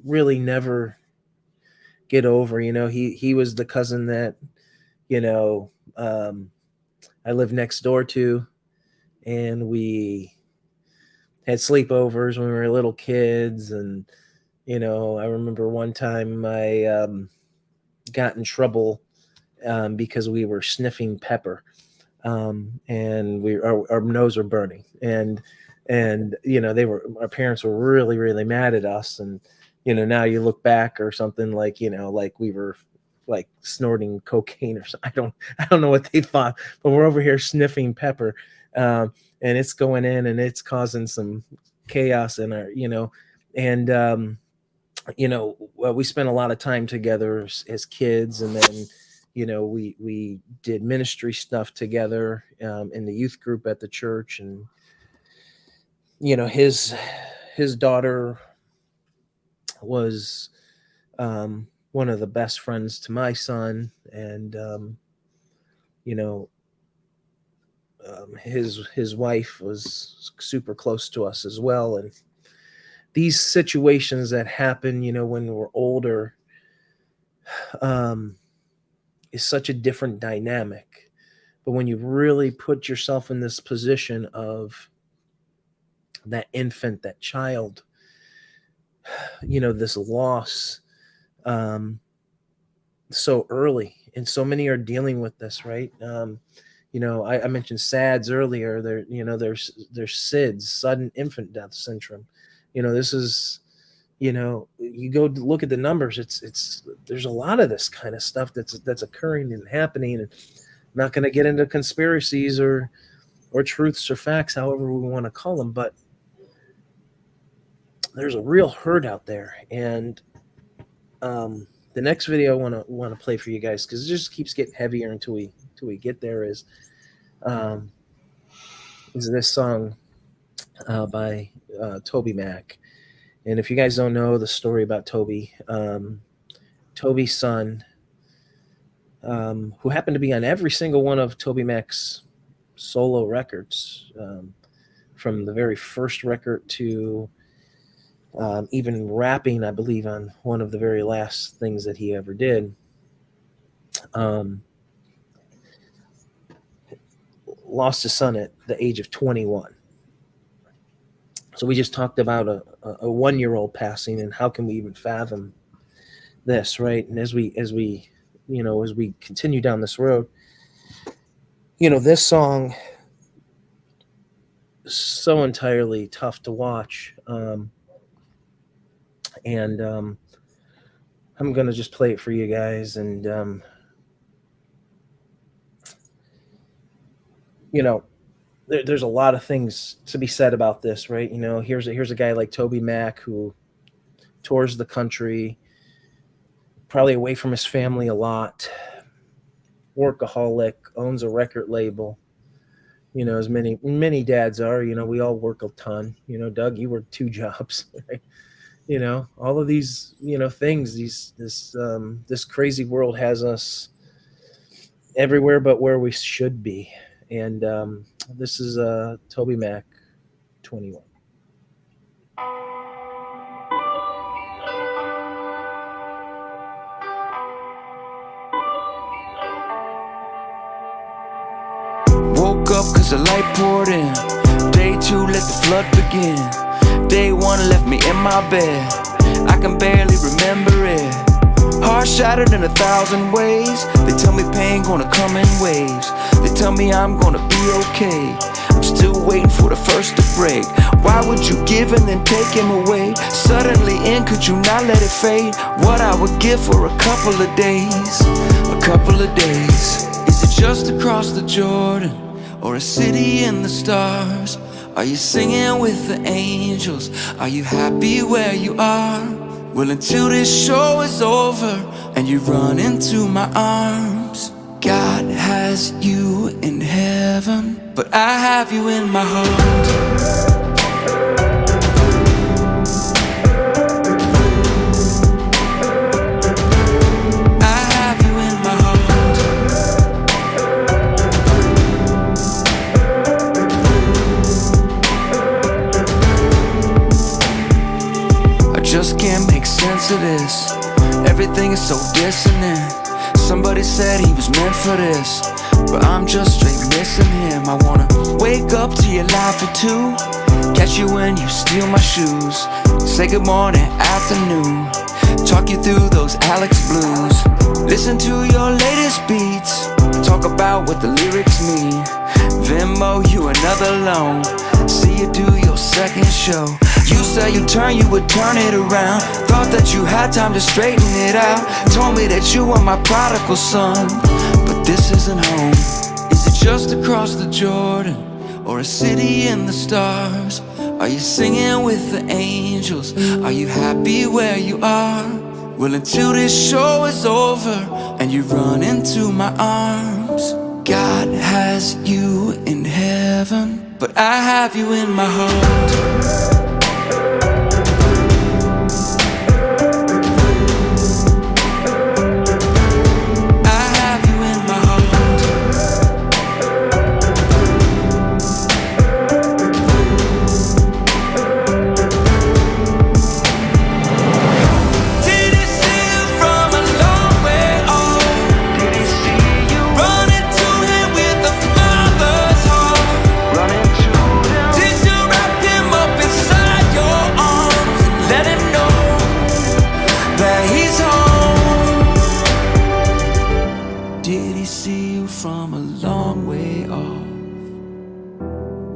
really never get over. He was the cousin that I lived next door to, and we had sleepovers when we were little kids. And I remember one time I got in trouble because we were sniffing pepper, and our nose were burning, and our parents were really, really mad at us. And now you look back or something, like like we were like snorting cocaine or something. I don't know what they thought, but we're over here sniffing pepper, and it's going in and it's causing some chaos in our, and we spent a lot of time together as kids, and then we did ministry stuff together in the youth group at the church. And his daughter was one of the best friends to my son, and his wife was super close to us as well. And these situations that happen, when we're older, is such a different dynamic. But when you really put yourself in this position of that infant, that child, this loss, so early, and so many are dealing with this, right? I mentioned SADS earlier. There's SIDS, sudden infant death syndrome. This is, you go look at the numbers. There's a lot of this kind of stuff that's occurring and happening. And I'm not going to get into conspiracies or truths or facts, however we want to call them, but there's a real hurt out there. And the next video I want to play for you guys, because it just keeps getting heavier until we get there, is this song by tobyMac. And if you guys don't know the story about Toby, Toby's son, who happened to be on every single one of tobyMac's solo records, from the very first record to even rapping, I believe, on one of the very last things that he ever did. Lost his son at the age of 21. So we just talked about a 1-year-old passing, and how can we even fathom this, right? And as we continue down this road, this song is so entirely tough to watch. And I'm going to just play it for you guys. And, there's a lot of things to be said about this, right? Here's a guy like tobyMac who tours the country, probably away from his family a lot, workaholic, owns a record label, as many dads are. We all work a ton. Doug, you work 2 jobs, right? All of these, things, this crazy world has us everywhere but where we should be. And this is tobyMac 21. Woke up cause the light poured in. Day 2, let the flood begin. Day 1 left me in my bed. I can barely remember it. Heart shattered in 1,000 ways. They tell me pain gonna come in waves. They tell me I'm gonna be okay. I'm still waiting for the first to break. Why would you give and then take him away? Suddenly in, could you not let it fade? What I would give for a couple of days. A couple of days. Is it just across the Jordan, or a city in the stars? Are you singing with the angels? Are you happy where you are? Well, until this show is over and you run into my arms, God has you in heaven, but I have you in my heart. To this, everything is so dissonant. Somebody said he was meant for this, but I'm just straight missing him. I wanna wake up to your life at 2, catch you when you steal my shoes, say good morning, afternoon, talk you through those Alex blues, listen to your latest beats, talk about what the lyrics mean, Venmo you another loan, see you do your second show. You said you would turn it around. Thought that you had time to straighten it out. Told me that you were my prodigal son, but this isn't home. Is it just across the Jordan, or a city in the stars? Are you singing with the angels? Are you happy where you are? Well, until this show is over and you run into my arms, God has you in heaven, but I have you in my heart.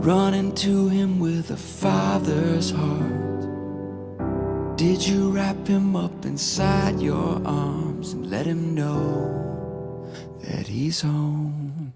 running to him with a father's heart? Did you wrap him up inside your arms and let him know that he's home?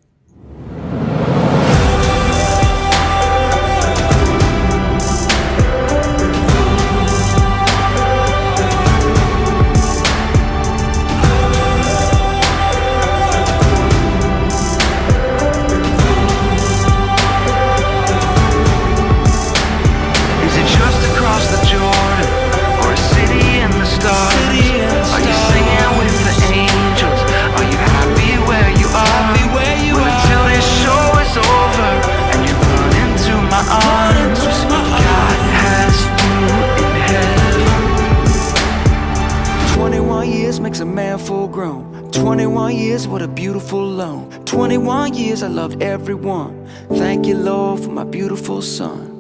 Is it just across the Jordan or a city in the stars? Are you singing with the angels? Are you happy where you are? Well, until this show is over and you run into my arms, God has you in heaven. 21 years makes a man full grown. 21 years, what a beautiful loan. 21 years, I loved everyone. Thank you, Lord, for my beautiful son.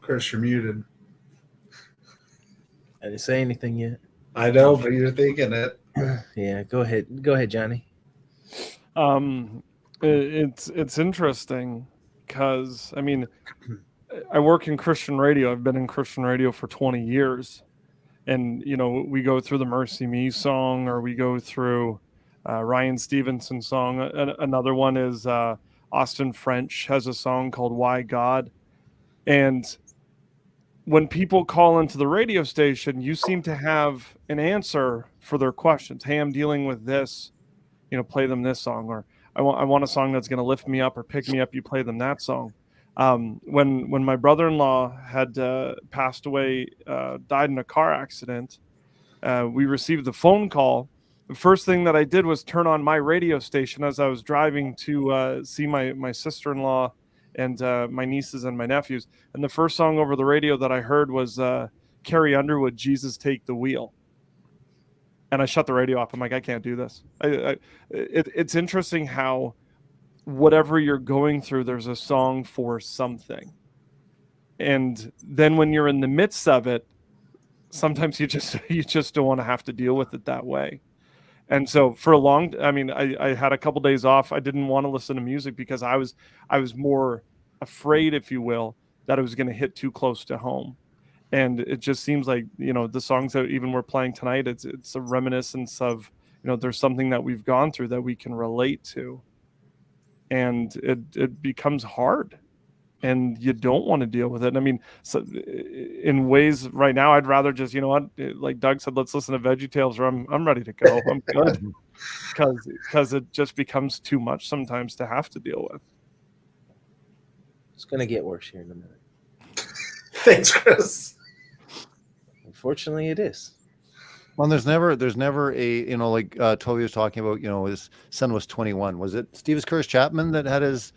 Chris, you're muted. I didn't say anything yet. I know, but you're thinking it. Yeah, go ahead, Johnny. It's interesting because I mean, I work in Christian radio. I've been in Christian radio for 20 years, and you know, we go through the Mercy Me song, or we go through Ryan Stevenson song. Another one is Austin French has a song called Why God. And when people call into the radio station, you seem to have an answer for their questions. Hey, I'm dealing with this, you know, play them this song. Or I want a song that's going to lift me up or pick me up, you play them that song. When my brother-in-law had passed away, died in a car accident, we received the phone call. The first thing that I did was turn on my radio station as I was driving to see my sister-in-law and my nieces and my nephews. And the first song over the radio that I heard was Carrie Underwood, Jesus Take the Wheel. And I shut the radio off. I'm like, I can't do this. It's interesting how whatever you're going through, there's a song for something. And then when you're in the midst of it, sometimes you just don't want to have to deal with it that way. And so for a long, I mean, I had a couple days off. I didn't want to listen to music because I was more afraid, if you will, that it was going to hit too close to home. And it just seems like, you know, the songs that even we're playing tonight, it's a reminiscence of, you know, there's something that we've gone through that we can relate to. And it becomes hard. And you don't want to deal with it. I mean, so in ways right now, I'd rather just, you know what, like Doug said, let's listen to VeggieTales, or I'm ready to go. I'm good. Because it just becomes too much sometimes to have to deal with. It's going to get worse here in a minute. Thanks, Chris. Unfortunately, it is. Well, there's never a, you know, like Toby was talking about, you know, his son was 21. Was it Steve Curtis Chapman that had his...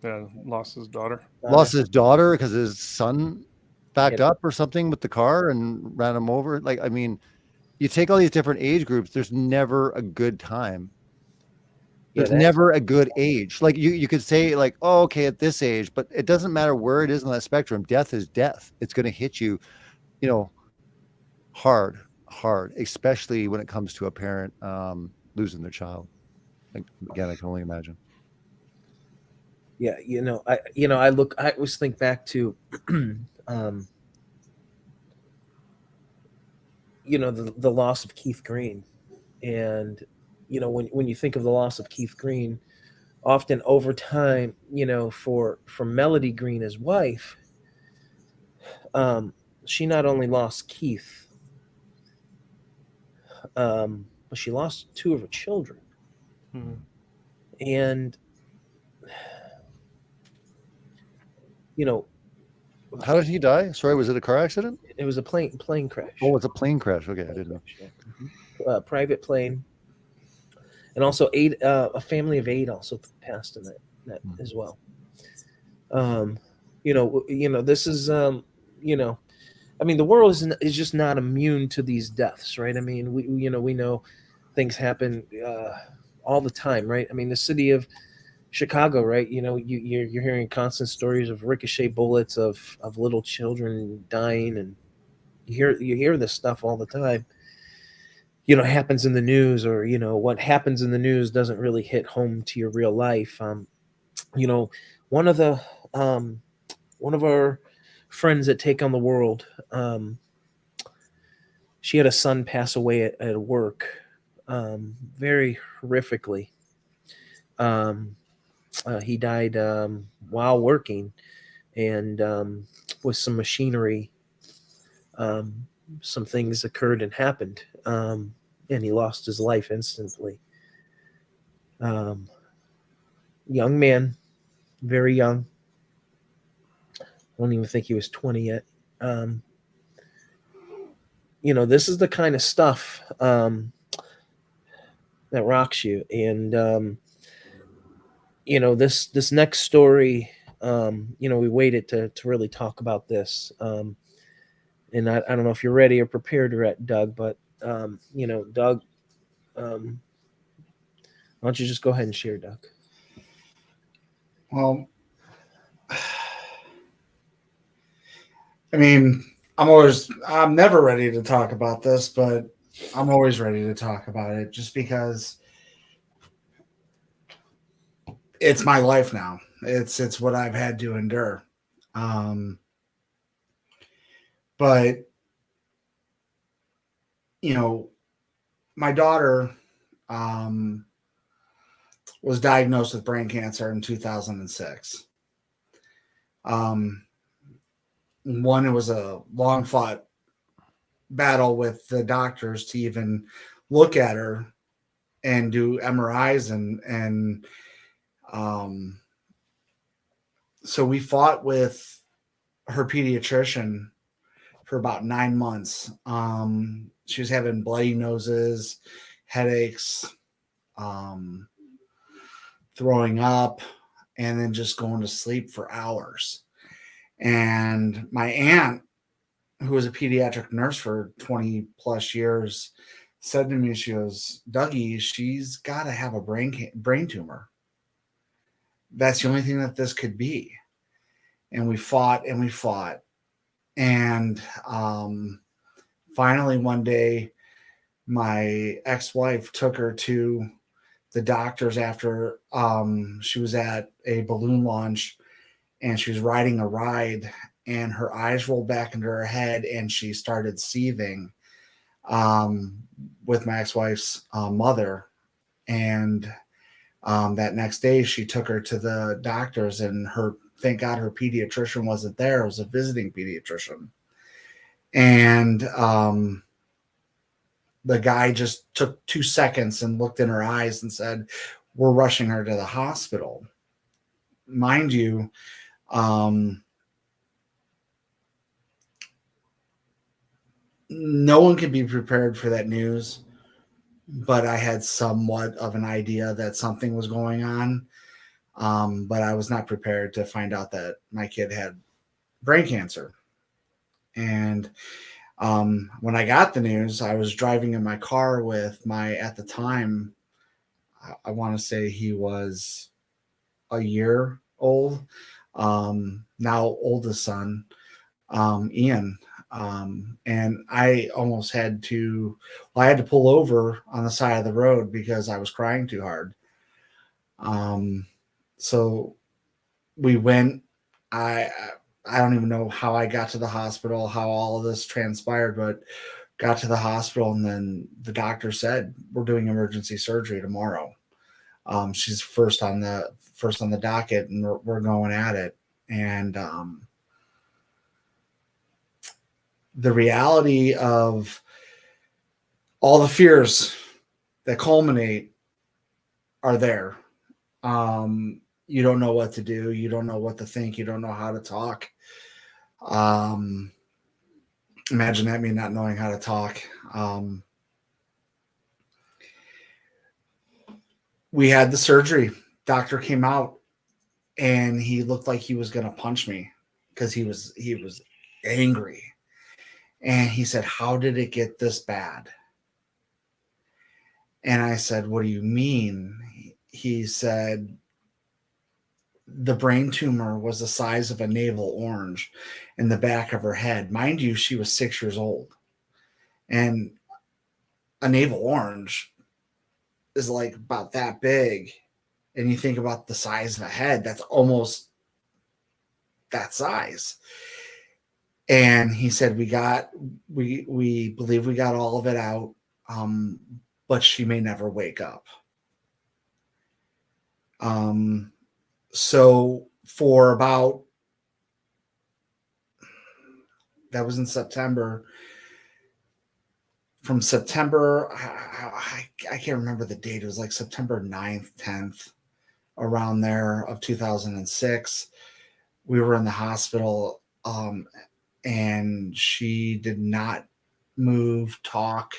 Yeah, lost his daughter. Lost his daughter because his son backed up or something with the car and ran him over. Like, I mean, you take all these different age groups, there's never a good time. There's never a good age. Like you could say like, oh, okay, at this age, but it doesn't matter where it is on that spectrum. Death is death. It's going to hit you, you know, hard, especially when it comes to a parent losing their child. Like, again, I can only imagine. Yeah, I always think back to, the loss of Keith Green. And, you know, when you think of the loss of Keith Green, often over time, you know, for Melody Green, his wife, she not only lost Keith, but she lost two of her children. Mm-hmm. And, you know, how did he die? Sorry, was it a car accident? It was a plane crash. Oh, it's a plane crash. Okay, I didn't know. Yeah. Private plane, and also a family of 8 also passed in that as well. This is I mean, the world is just not immune to these deaths, right? I mean, we know things happen all the time, right? I mean, the city of Chicago, right? You're hearing constant stories of ricochet bullets, of little children dying, and you hear this stuff all the time. Happens in the news, or what happens in the news doesn't really hit home to your real life. You know, one of the one of our friends that take on the world, she had a son pass away at work, very horrifically. Um, he died while working, and with some machinery, um, some things occurred and happened, and he lost his life instantly. Um, Young man, very young. I don't even think he was 20 yet. Um, this is the kind of stuff that rocks you. And this next story, we waited to really talk about this. And I don't know if you're ready or prepared, Doug, but Doug, why don't you just go ahead and share, Doug? Well, I mean, I'm never ready to talk about this, but I'm always ready to talk about it just because it's my life now. It's what I've had to endure. But my daughter was diagnosed with brain cancer in 2006. One, it was a long fought battle with the doctors to even look at her and do MRIs and so we fought with her pediatrician for about 9 months. She was having bloody noses, headaches, throwing up, and then just going to sleep for hours. And my aunt, who was a pediatric nurse for 20 plus years, said to me, she goes, Dougie, she's got to have a brain tumor. That's the only thing that this could be. And we fought and we fought. And finally one day, my ex-wife took her to the doctors after she was at a balloon launch, and she was riding a ride, and her eyes rolled back into her head, and she started seething with my ex-wife's mother. And that next day, she took her to the doctors, and thank God her pediatrician wasn't there. It was a visiting pediatrician. And the guy just took 2 seconds and looked in her eyes and said, we're rushing her to the hospital. Mind you, no one could be prepared for that news, but I had somewhat of an idea that something was going on. But I was not prepared to find out that my kid had brain cancer. And when I got the news, I was driving in my car with at the time, I want to say he was a year old, now oldest son, Ian. And I almost had to pull over on the side of the road because I was crying too hard. So we went. I don't even know how I got to the hospital, how all of this transpired, but got to the hospital, and then the doctor said, we're doing emergency surgery tomorrow. She's first on the docket, and we're going at it. And the reality of all the fears that culminate are there. You don't know what to do. You don't know what to think. You don't know how to talk. Imagine that, me not knowing how to talk. We had the surgery. Doctor came out, and he looked like he was going to punch me because he was angry. And he said, how did it get this bad? And I said, what do you mean? He said, the brain tumor was the size of a navel orange in the back of her head. Mind you, she was 6 years old. And a navel orange is like about that big. And you think about the size of a head, that's almost that size. And he said, we believe we got all of it out, but she may never wake up. So for about, that was in September. From September, I can't remember the date. It was like September 9th, 10th, around there of 2006. We were in the hospital, and she did not move, talk,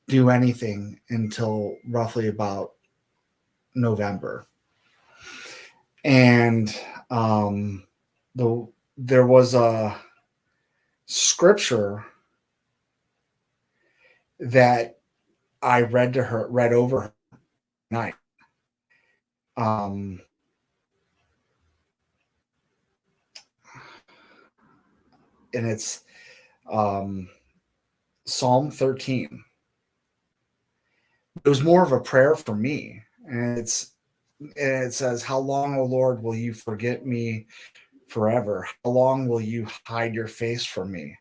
do anything until roughly about November. And there was a scripture that I read over her night. And it's Psalm 13. It was more of a prayer for me. And it says, how long, O Lord, will you forget me forever? How long will you hide your face from me?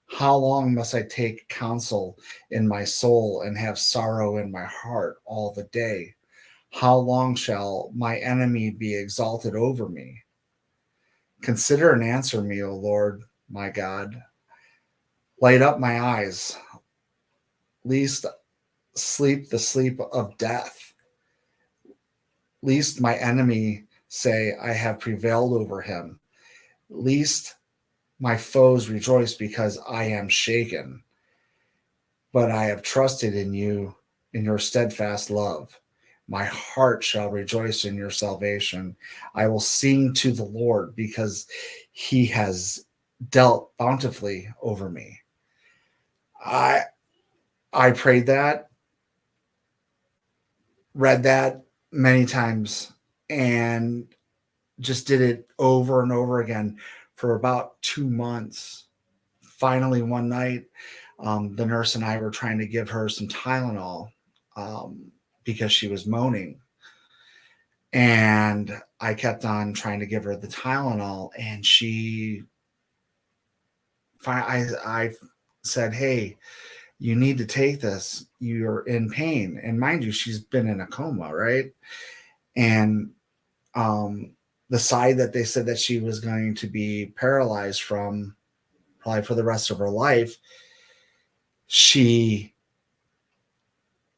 How long must I take counsel in my soul and have sorrow in my heart all the day? How long shall my enemy be exalted over me? Consider and answer me, O Lord, my God. Light up my eyes, lest sleep the sleep of death. Lest my enemy say, I have prevailed over him. Lest my foes rejoice because I am shaken. But I have trusted in you, in your steadfast love. My heart shall rejoice in your salvation. I will sing to the Lord because he has dealt bountifully over me. I prayed that, read that many times, and just did it over and over again for about 2 months. Finally, one night, the nurse and I were trying to give her some Tylenol because she was moaning. And I kept on trying to give her the Tylenol, and I said, hey, you need to take this. You're in pain. And mind you, she's been in a coma, right? And the side that they said that she was going to be paralyzed from probably for the rest of her life, she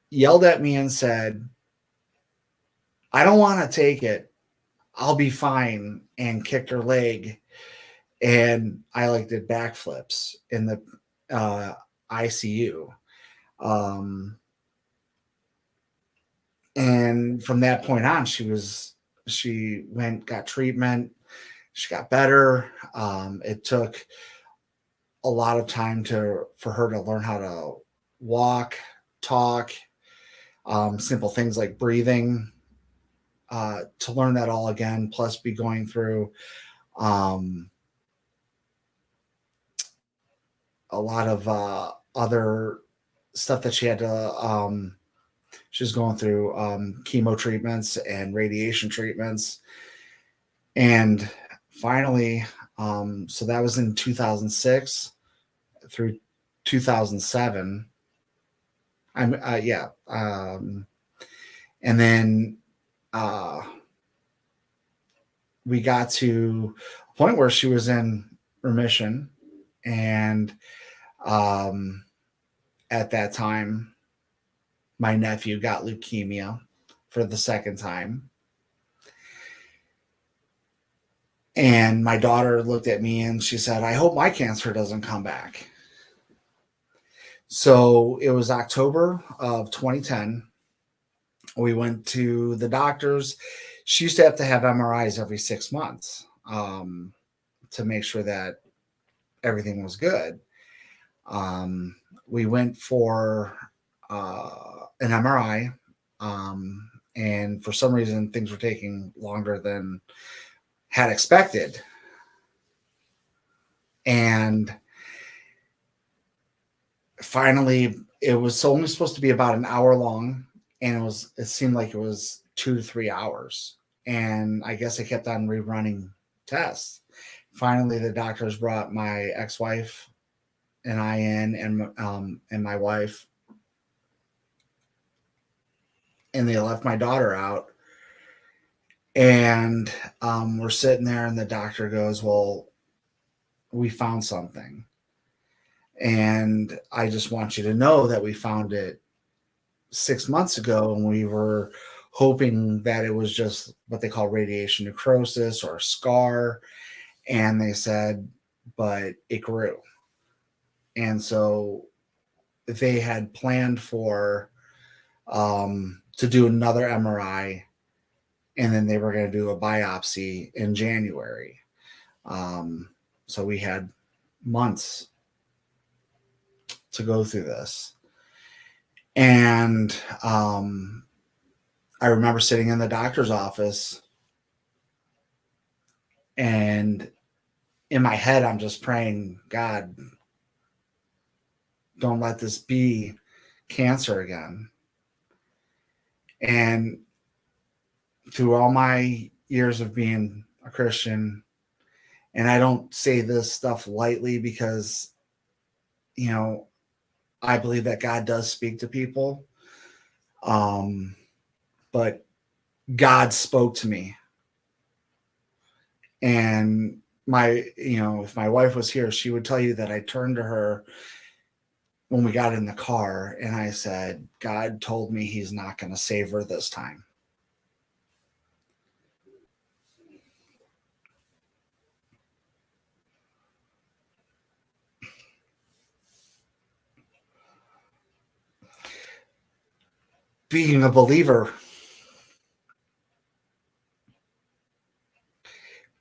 yelled at me and said, I don't want to take it. I'll be fine, and kicked her leg. And I did backflips in the ICU. And from that point on, she got treatment. She got better. It took a lot of time for her to learn how to walk, talk, simple things like breathing, to learn that all again, plus be going through a lot of other stuff that she had to she was going through chemo treatments and radiation treatments. And finally, so that was in 2006 through 2007. And then we got to a point where she was in remission. And at that time, my nephew got leukemia for the second time. And my daughter looked at me and she said, I hope my cancer doesn't come back. So it was October of 2010. We went to the doctors. She used to have MRIs every 6 months to make sure that everything was good. We went for an MRI, and for some reason things were taking longer than had expected. And finally, it was only supposed to be about an hour long, and it seemed like it was 2 to 3 hours. And I guess I kept on rerunning tests. Finally, the doctors brought my ex-wife and I in, and my wife, and they left my daughter out. And we're sitting there, and the doctor goes, "Well, we found something. And I just want you to know that we found it 6 months ago, and we were hoping that it was just what they call radiation necrosis or a scar." And they said, but it grew. And so they had planned for to do another MRI, and then they were going to do a biopsy in January. So we had months to go through this. And I remember sitting in the doctor's office, and in my head, I'm just praying, God, don't let this be cancer again. And through all my years of being a Christian, and I don't say this stuff lightly because, you know, I believe that God does speak to people. But God spoke to me. And if my wife was here, she would tell you that I turned to her when we got in the car, and I said, God told me he's not going to save her this time. Being a believer,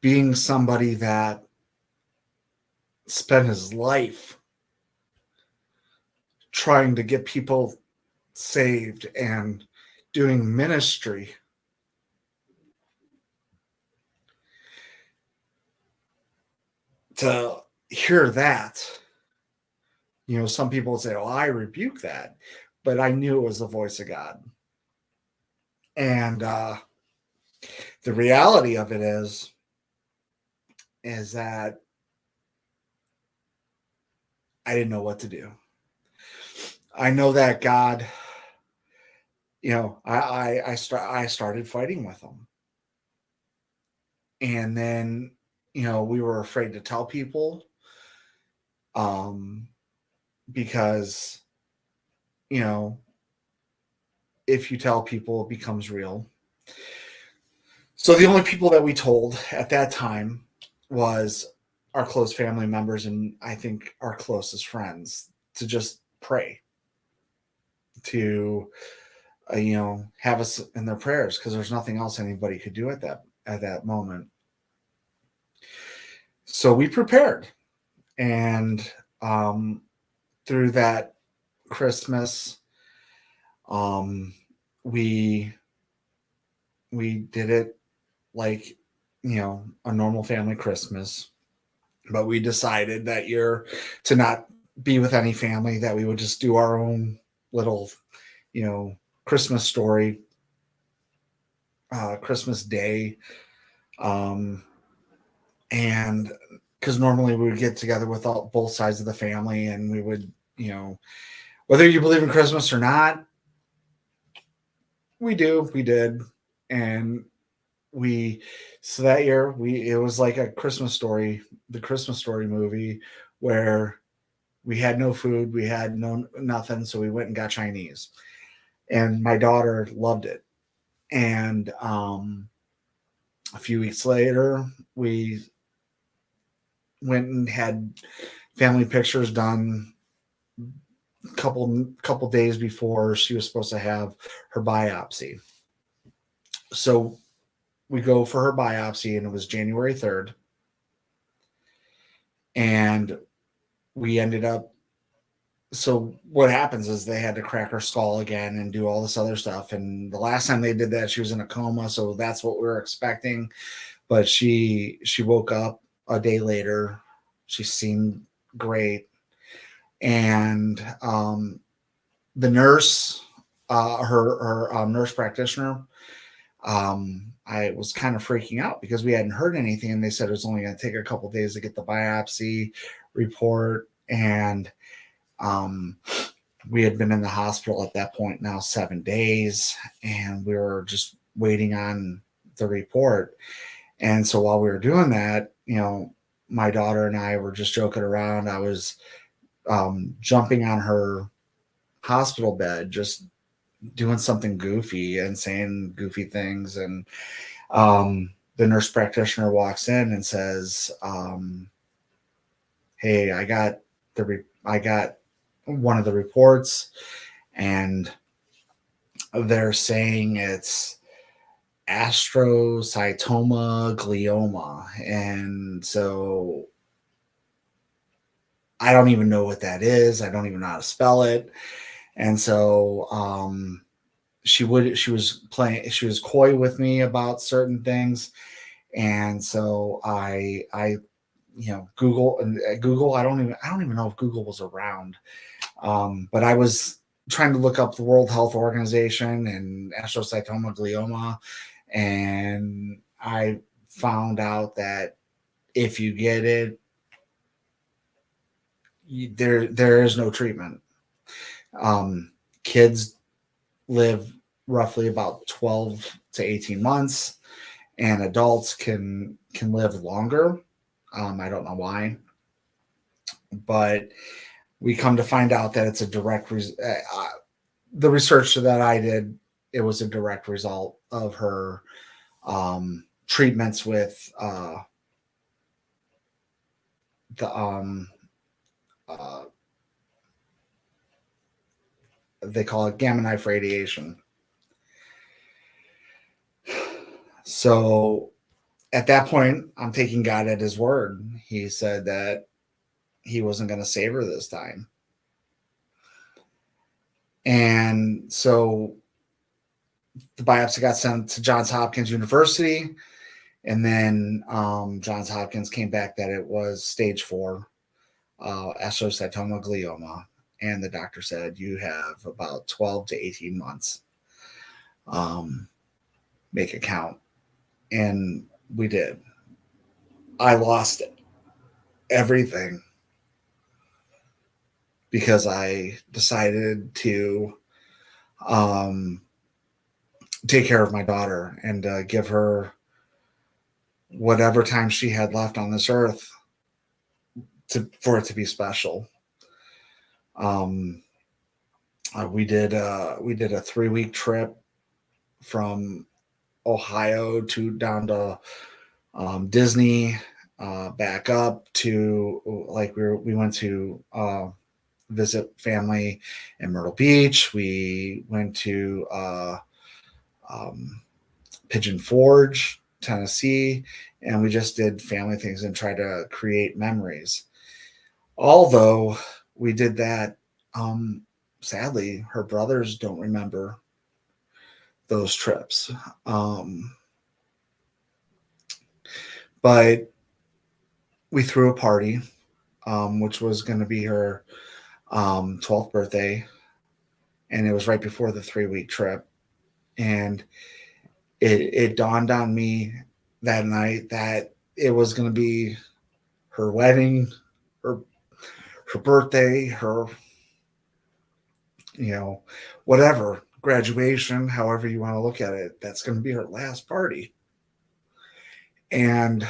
being somebody that spent his life trying to get people saved and doing ministry, to hear that, some people would say, "Oh, I rebuke that," but I knew it was the voice of God. And the reality of it is that I didn't know what to do. I know that God, I started fighting with him. And then, we were afraid to tell people, because, if you tell people, it becomes real. So the only people that we told at that time was our close family members, and I think our closest friends, to just pray, to have us in their prayers, because there's nothing else anybody could do at that moment. So we prepared, and through that Christmas, we did it like a normal family Christmas, but we decided that year to not be with any family, that we would just do our own little Christmas story, Christmas Day, and because normally we would get together with both sides of the family, and we would, whether you believe in Christmas or not, we did. And so that year it was like a Christmas Story, the Christmas Story movie, where we had no food, we had nothing. So we went and got Chinese, and my daughter loved it. And a few weeks later, we went and had family pictures done a couple days before she was supposed to have her biopsy. So we go for her biopsy, and it was January 3rd. And we ended up, so what happens is they had to crack her skull again and do all this other stuff. And the last time they did that, she was in a coma. So that's what we were expecting. But she woke up a day later. She seemed great. And the nurse, her nurse practitioner, I was kind of freaking out because we hadn't heard anything, and they said it was only going to take a couple of days to get the biopsy report. And we had been in the hospital at that point now 7 days, and we were just waiting on the report. And so while we were doing that, my daughter and I were just joking around. I was jumping on her hospital bed, just doing something goofy and saying goofy things. And the nurse practitioner walks in and says, hey, I got one of the reports, and they're saying it's astrocytoma glioma. And so I don't even know what that is. I don't even know how to spell it. And so she was coy with me about certain things. And so I Google, I don't even know if Google was around. But I was trying to look up the World Health Organization and astrocytoma glioma, and I found out that if you get it, there is no treatment. Kids live roughly about 12 to 18 months, and adults can live longer. I don't know why, but we come to find out that it's a direct the research that I did, it was a direct result of her treatments with they call it gamma knife radiation. So at that point, I'm taking God at his word. He said that he wasn't going to save her this time. And so the biopsy got sent to Johns Hopkins University. And then Johns Hopkins came back that it was stage 4 astrocytoma glioma. And the doctor said, you have about 12 to 18 months. Make it count. And we did. I lost everything because I decided to take care of my daughter and give her whatever time she had left on this earth for it to be special. We did a 3-week trip from Ohio down to Disney, back up to we went to visit family in Myrtle Beach. We went to Pigeon Forge, Tennessee, and we just did family things and tried to create memories. Although we did that, sadly, her brothers don't remember those trips. But we threw a party, which was going to be her 12th birthday, and it was right before the 3-week trip. And it dawned on me that night that it was going to be her wedding, her birthday, her, whatever, graduation, however you want to look at it. That's going to be her last party. And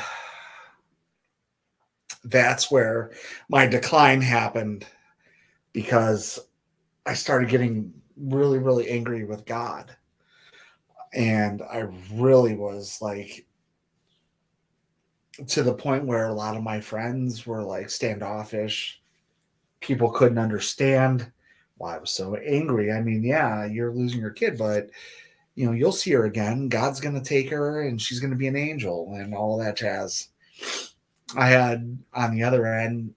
that's where my decline happened, because I started getting really, really angry with God. And I really was like, to the point where a lot of my friends were like standoffish. People couldn't understand why I was so angry. I mean, yeah, you're losing your kid, but you'll see her again. God's going to take her and she's going to be an angel and all that jazz. I had on the other end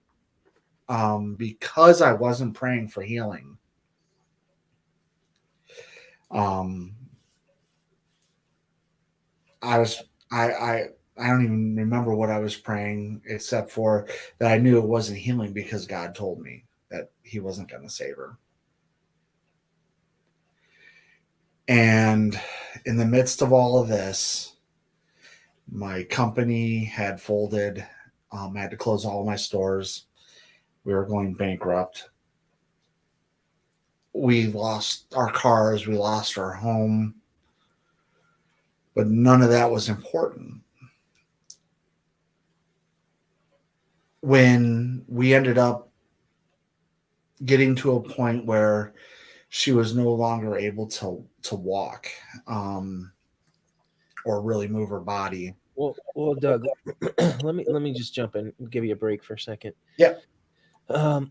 because I wasn't praying for healing. I don't even remember what I was praying, except for that I knew it wasn't healing because God told me that he wasn't going to save her. And in the midst of all of this, my company had folded. I had to close all my stores. We were going bankrupt. We lost our cars. We lost our home. But none of that was important. When we ended up getting to a point where she was no longer able to walk or really move her body. Well, Doug, let me just jump in and give you a break for a second. Yep. You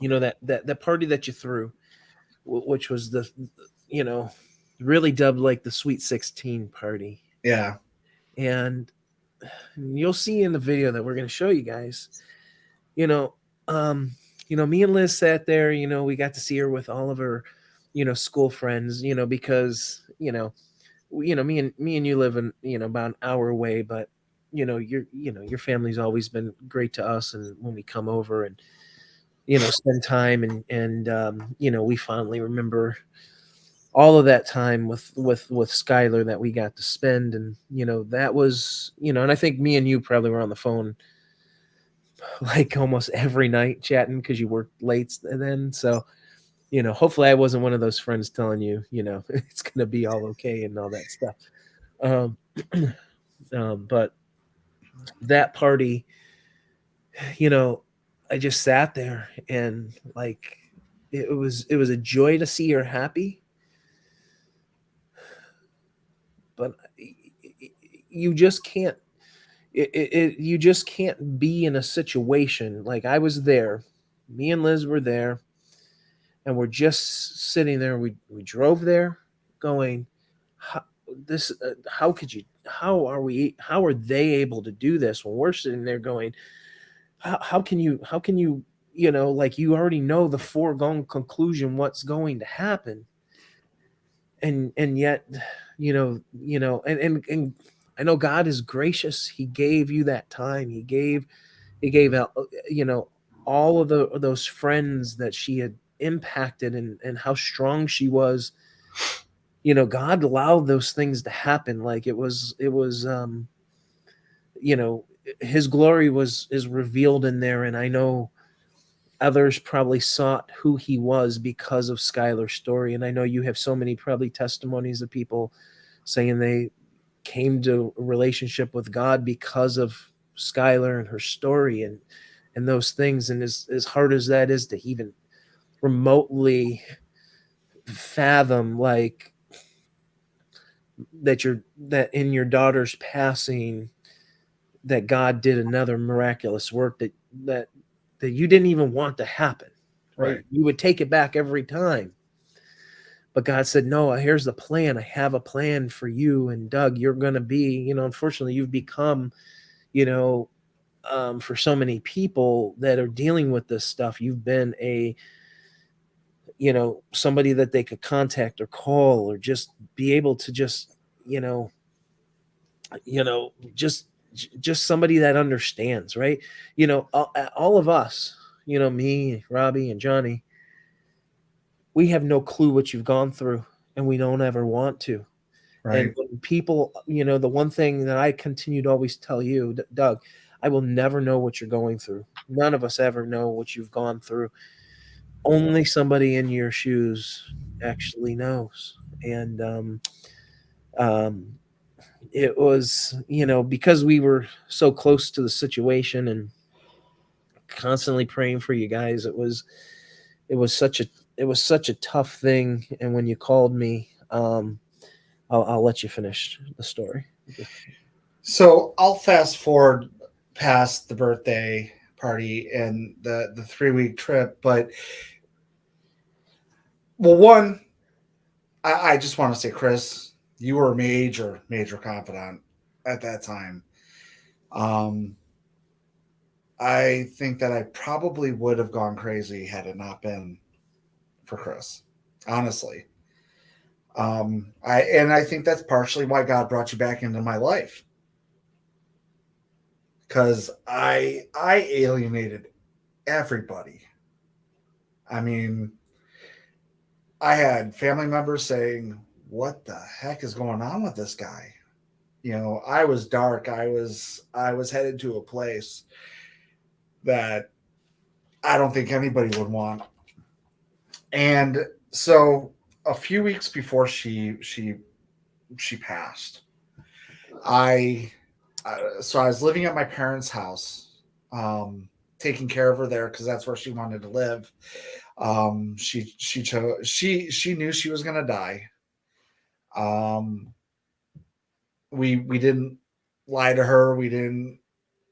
know, that party that you threw, which was the, you know, really dubbed like the Sweet 16 party. Yeah. And you'll see in the video that we're going to show you guys, me and Liz sat there, we got to see her with all of her, school friends, because, me and you live in, about an hour away, but your family's always been great to us. And when we come over and, spend time and we fondly remember all of that time with Skylar that we got to spend. And, that was, and I think me and you probably were on the phone like almost every night chatting because you worked late then. So, hopefully I wasn't one of those friends telling you, it's going to be all okay and all that stuff. But that party, I just sat there and like, it was a joy to see her happy. But you just can't, you just can't be in a situation like I was there. Me and Liz were there, and we're just sitting there. We drove there, going, how could you? How are they able to do this when we're sitting there going, how can you? Like you already know the foregone conclusion what's going to happen, and yet, and I know God is gracious. He gave you that time. He gave out, all of those friends that she had impacted and how strong she was. God allowed those things to happen. Like it was, his glory is revealed in there. And I know others probably sought who he was because of Skylar's story. And I know you have so many probably testimonies of people saying they came to a relationship with God because of Skylar and her story and those things. And as hard as that is to even remotely fathom, like that in your daughter's passing, that God did another miraculous work that you didn't even want to happen. Right? You would take it back every time. But God said, no, here's the plan. I have a plan for you. And Doug, you're going to be, unfortunately, you've become, for so many people that are dealing with this stuff, you've been somebody that they could contact or call or just be able to just, just somebody that understands, right? All of us, me, Robbie, and Johnny, we have no clue what you've gone through, and we don't ever want to. Right. And when people, the one thing that I continue to always tell you, Doug, I will never know what you're going through. None of us ever know what you've gone through. Only somebody in your shoes actually knows. And it was, because we were so close to the situation and constantly praying for you guys, it was such a tough thing. And when you called me, I'll let you finish the story. So I'll fast forward past the birthday party and the 3-week trip. But, well, one, I just want to say, Chris, you were a major confidant at that time. I think that I probably would have gone crazy had it not been for Chris. Honestly. I think that's partially why God brought you back into my life. Because I alienated everybody. I mean, I had family members saying, "What the heck is going on with this guy?" You know, I was dark. I was headed to a place that I don't think anybody would want. And so a few weeks before she passed, I so I was living at my parents' house, taking care of her there because that's where she wanted to live. She knew she was gonna die. Um, we didn't lie to her. We didn't,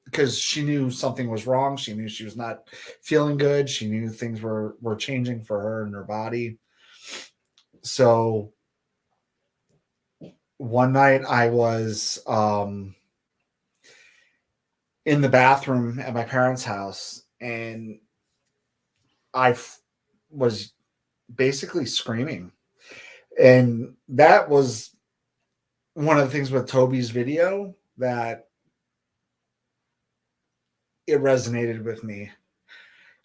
because she knew something was wrong. She knew she was not feeling good. She knew things were changing for her and her body. So one night I was in the bathroom at my parents' house, and was basically screaming. And that was one of the things with Toby's video that it resonated with me,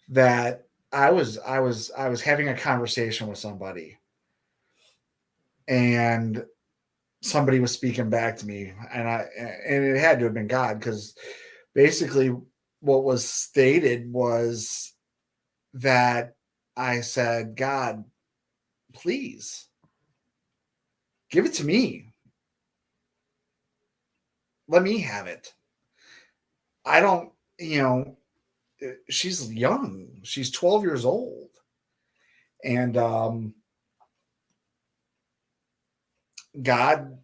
that I was having a conversation with somebody, and somebody was speaking back to me, and it had to have been God, because basically what was stated was that I said, "God, please give it to me. Let me have it. I don't, you know, she's young. She's 12 years old." And God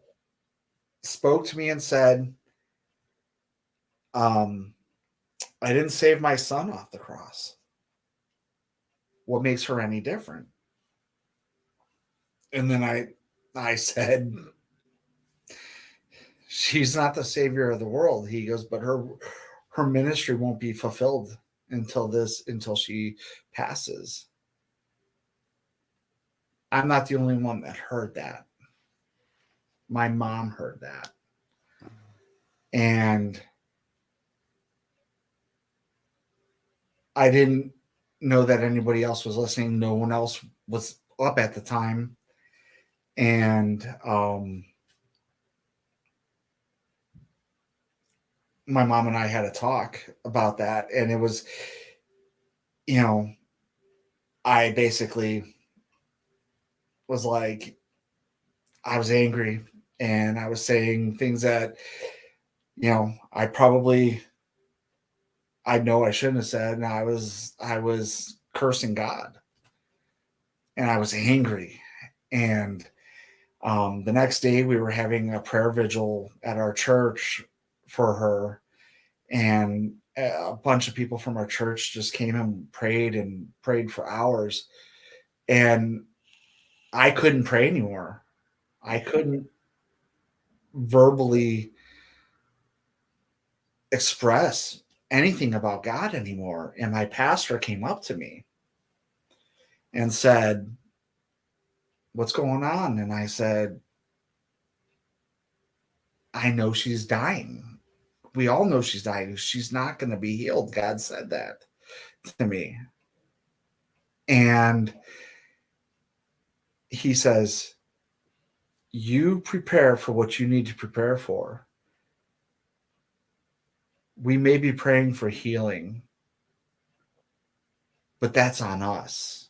spoke to me and said, um, "I didn't save my son off the cross. What makes her any different?" And then I said, "She's not the savior of the world." He goes, "But her ministry won't be fulfilled until she passes." I'm not the only one that heard that. My mom heard that. And I didn't know that anybody else was listening. No one else was up at the time. And my mom and I had a talk about that. And it was, you know, I basically was like, I was angry, and I was saying things that, you know, I know I shouldn't have said. And I was cursing God, and I was angry. And the next day we were having a prayer vigil at our church for her, and a bunch of people from our church just came and prayed for hours. And I couldn't pray anymore. I couldn't verbally express anything about God anymore. And my pastor came up to me and said, "What's going on?" And I said, "I know she's dying. We all know she's dying. She's not going to be healed. God said that to me." And he says, "You prepare for what you need to prepare for. We may be praying for healing, but that's on us."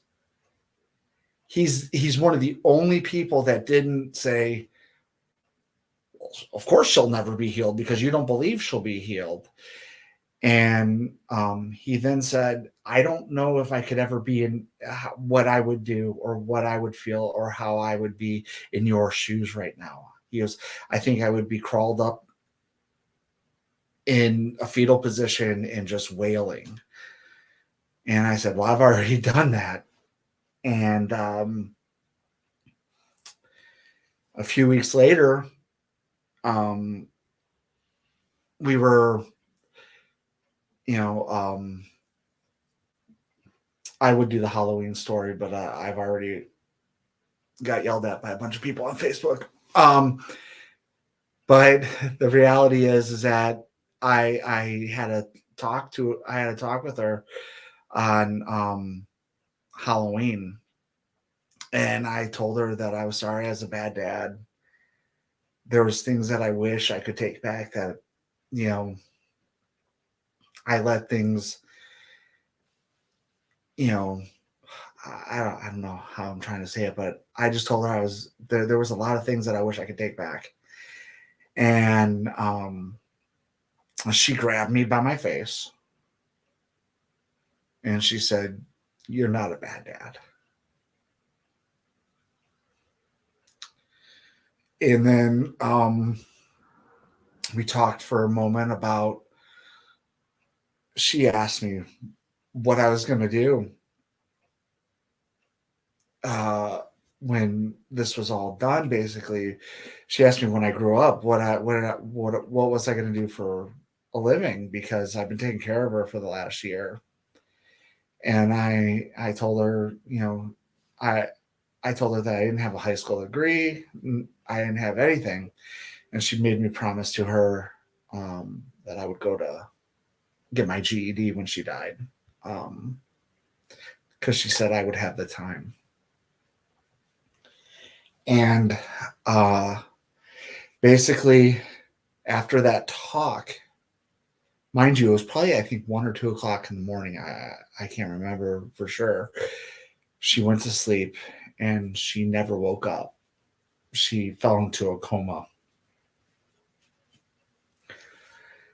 He's one of the only people that didn't say, "Of course she'll never be healed because you don't believe she'll be healed." And he then said, "I don't know if I could ever be in what I would do or what I would feel or how I would be in your shoes right now." He goes, "I think I would be crawled up in a fetal position and just wailing." And I said, "Well, I've already done that." And a few weeks later, um, we were you know, I would do the Halloween story, but I've already got yelled at by a bunch of people on Facebook. But the reality is that I had a talk with her on Halloween, and I told her that I was sorry as a bad dad. There was things that I wish I could take back that, you know, I let things, you know, I don't know how I'm trying to say it, but I just told her there was a lot of things that I wish I could take back. And she grabbed me by my face and she said, "You're not a bad dad." And then we talked for a moment about, she asked me what I was going to do when this was all done. Basically, she asked me when I grew up what was I going to do for a living, because I've been taking care of her for the last year. And I told her, you know, I told her that I didn't have a high school degree, I didn't have anything, and she made me promise to her that I would go to get my GED when she died, because she said I would have the time. And basically, after that talk, mind you, it was probably, I think, 1 or 2 o'clock in the morning. I can't remember for sure. She went to sleep and she never woke up. She fell into a coma.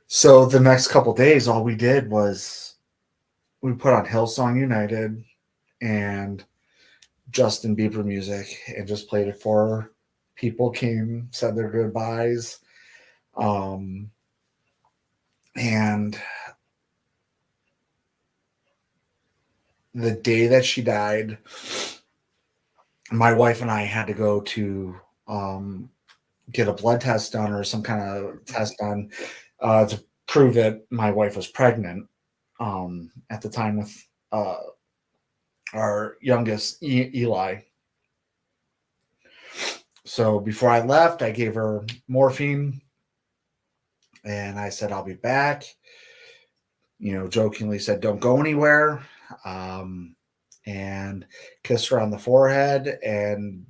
So the next couple days, all we did was we put on Hillsong United and Justin Bieber music and just played it for her. People came, said their goodbyes. And the day that she died, my wife and I had to go to get a blood test done or some kind of test done to prove that my wife was pregnant at the time with our youngest, Eli. So before I left, I gave her morphine and I said, "I'll be back." You know, jokingly said, "Don't go anywhere." And kissed her on the forehead and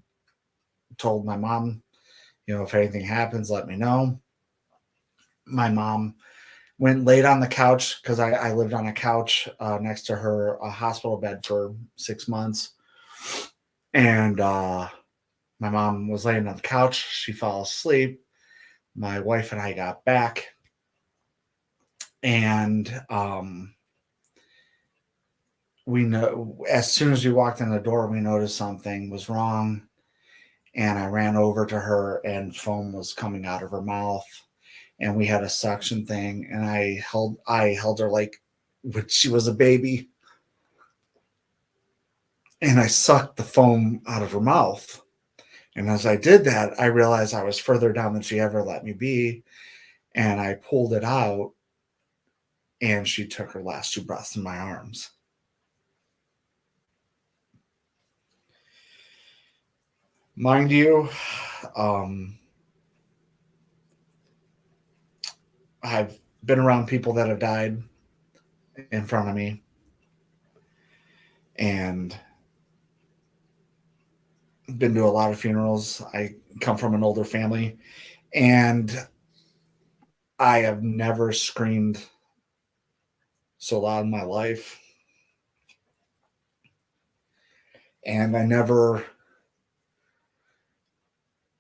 told my mom, you know, if anything happens, let me know. My mom went laid on the couch, because I lived on a couch next to her hospital bed for 6 months. And my mom was laying on the couch. She fell asleep. My wife and I got back. And we know, as soon as we walked in the door, we noticed something was wrong. And I ran over to her and foam was coming out of her mouth. And we had a suction thing, and I held her like when she was a baby. And I sucked the foam out of her mouth. And as I did that, I realized I was further down than she ever let me be. And I pulled it out, and she took her last 2 breaths in my arms. Mind you, I've been around people that have died in front of me, and been to a lot of funerals. I come from an older family, and I have never screamed so loud in my life. And I never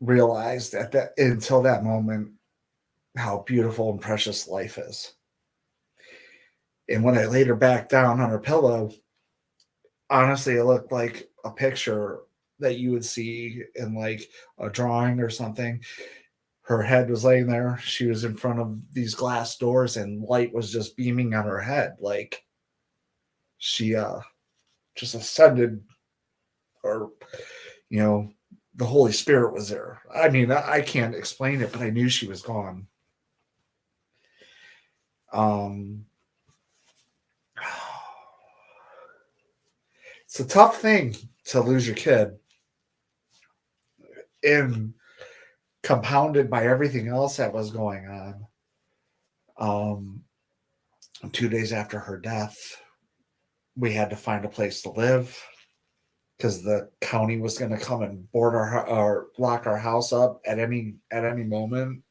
realized until that moment how beautiful and precious life is. And when I laid her back down on her pillow, honestly, it looked like a picture that you would see in like a drawing or something. Her head was laying there. She was in front of these glass doors and light was just beaming on her head. Like she just ascended, or, you know, the Holy Spirit was there. I mean, I can't explain it, but I knew she was gone. it's a tough thing to lose your kid, and compounded by everything else that was going on. 2 days after her death, we had to find a place to live because the county was going to come and board or lock our house up at any moment.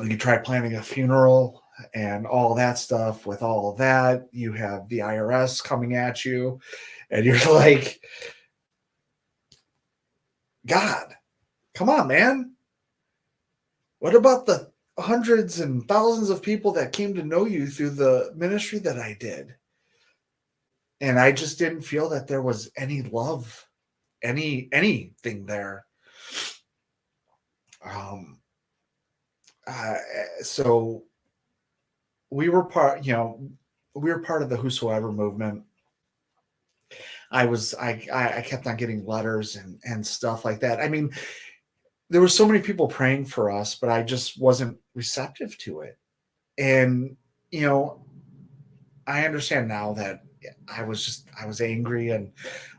You try planning a funeral and all that stuff. With all of that, you have the IRS coming at you, and you're like, God, come on, man. What about the hundreds and thousands of people that came to know you through the ministry that I did? And I just didn't feel that there was any love, anything there. So we were part of the Whosoever movement. I kept on getting letters and stuff like that. I mean, there were so many people praying for us, but I just wasn't receptive to it. And, I understand now that I was angry and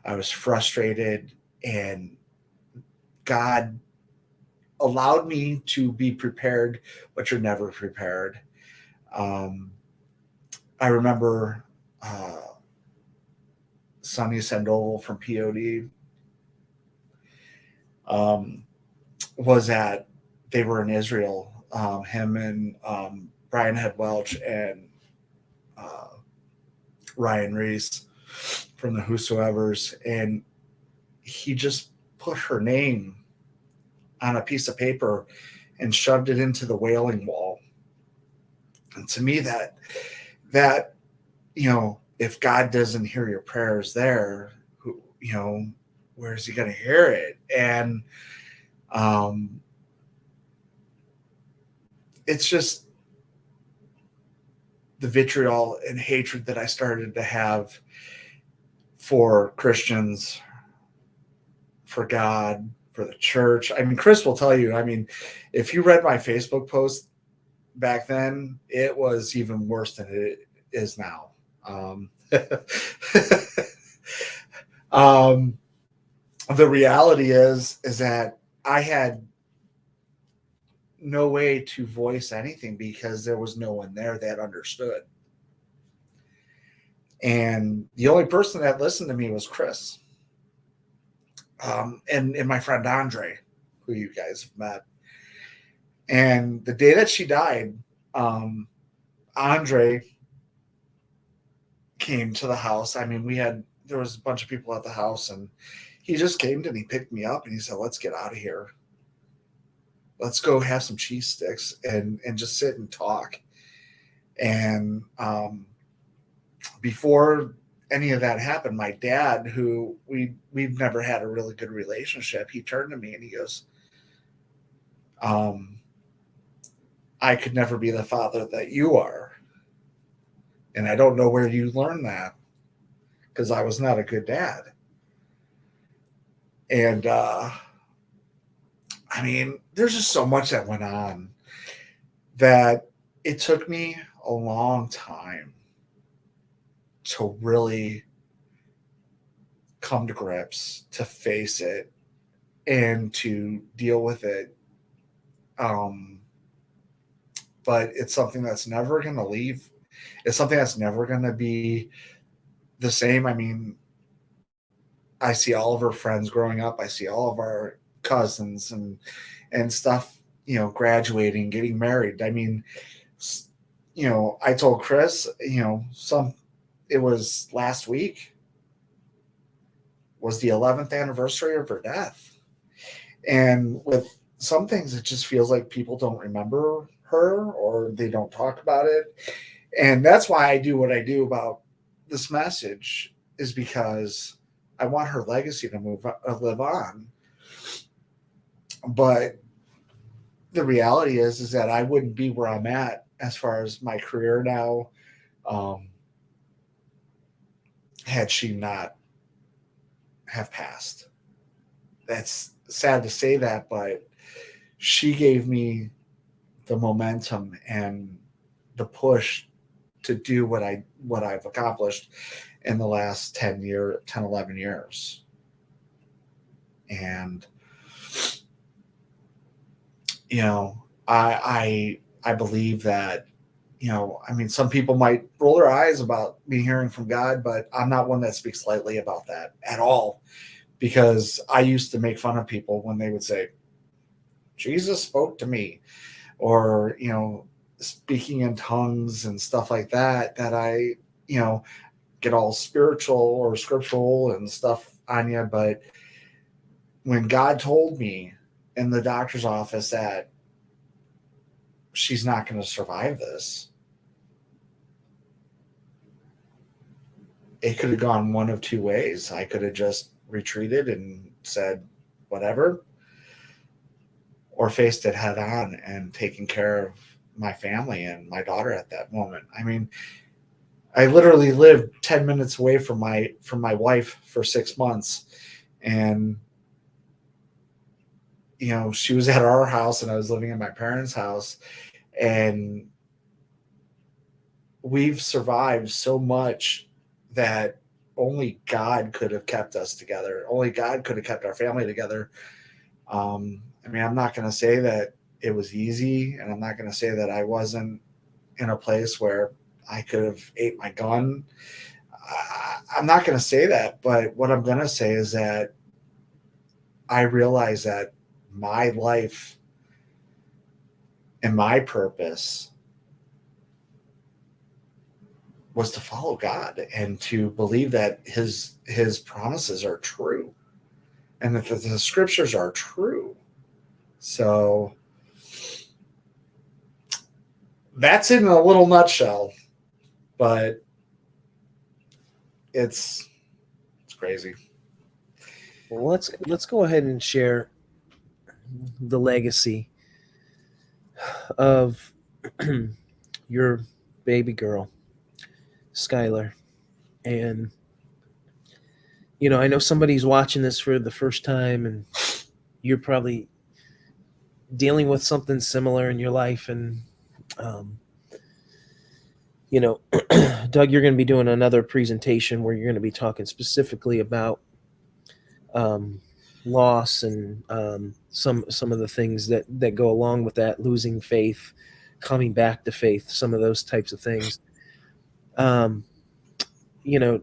I was frustrated, and God allowed me to be prepared, but you're never prepared. I remember Sonny Sandoval from POD they were in Israel, him and Brian Head Welch and Ryan Reese from the Whosoevers, and he just put her name on a piece of paper and shoved it into the wailing wall. And to me, that if God doesn't hear your prayers there, where is he going to hear it? And it's just the vitriol and hatred that I started to have for Christians, for God, for the church. I mean, Chris will tell you, if you read my Facebook post back then, it was even worse than it is now. The reality is that I had no way to voice anything because there was no one there that understood. And the only person that listened to me was Chris. And my friend Andre, who you guys have met. And the day that she died, Andre came to the house. There was a bunch of people at the house, and he just came to me, picked me up, and he said, let's get out of here. Let's go have some cheese sticks and just sit and talk. And before any of that happened, my dad, who we've never had a really good relationship, he turned to me and he goes, I could never be the father that you are. And I don't know where you learned that, because I was not a good dad. And there's just so much that went on that it took me a long time to really come to grips, to face it, and to deal with it. But it's something that's never going to leave. It's something that's never going to be the same. I see all of her friends growing up. I see all of our cousins and stuff, graduating, getting married. I told Chris, it was last week was the 11th anniversary of her death. And with some things, it just feels like people don't remember her or they don't talk about it. And that's why I do what I do about this message, is because I want her legacy to live on. But the reality is that I wouldn't be where I'm at as far as my career now, had she not have passed. That's sad to say that, but she gave me the momentum and the push do what I've accomplished in the last 10, 11 years. And, you know, I believe that, you know, I mean, some people might roll their eyes about me hearing from God, but I'm not one that speaks lightly about that at all, because I used to make fun of people when they would say, Jesus spoke to me, or, you know, speaking in tongues and stuff like that, that I, you know, get all spiritual or scriptural and stuff on you. But when God told me in the doctor's office that she's not going to survive this, it could have gone one of two ways. I could have just retreated and said whatever, or faced it head on and taken care of my family and my daughter at that moment. I mean, I literally lived 10 minutes away from my wife for 6 months, and, you know, she was at our house and I was living in my parents' house, and we've survived so much that only God could have kept us together. Only God could have kept our family together. I mean, I'm not going to say that it was easy, and I'm not going to say that I wasn't in a place where I could have ate my gun. I'm not going to say that, but what I'm going to say is that I realize that my life and my purpose was to follow God and to believe that his promises are true and that the scriptures are true. So that's in a little nutshell, but it's crazy. Well, let's go ahead and share the legacy of your baby girl, Skylar. And, you know, I know somebody's watching this for the first time, and you're probably dealing with something similar in your life. And, you know, Doug, you're going to be doing another presentation where you're going to be talking specifically about loss and some of the things that go along with that, losing faith, coming back to faith, some of those types of things. You know,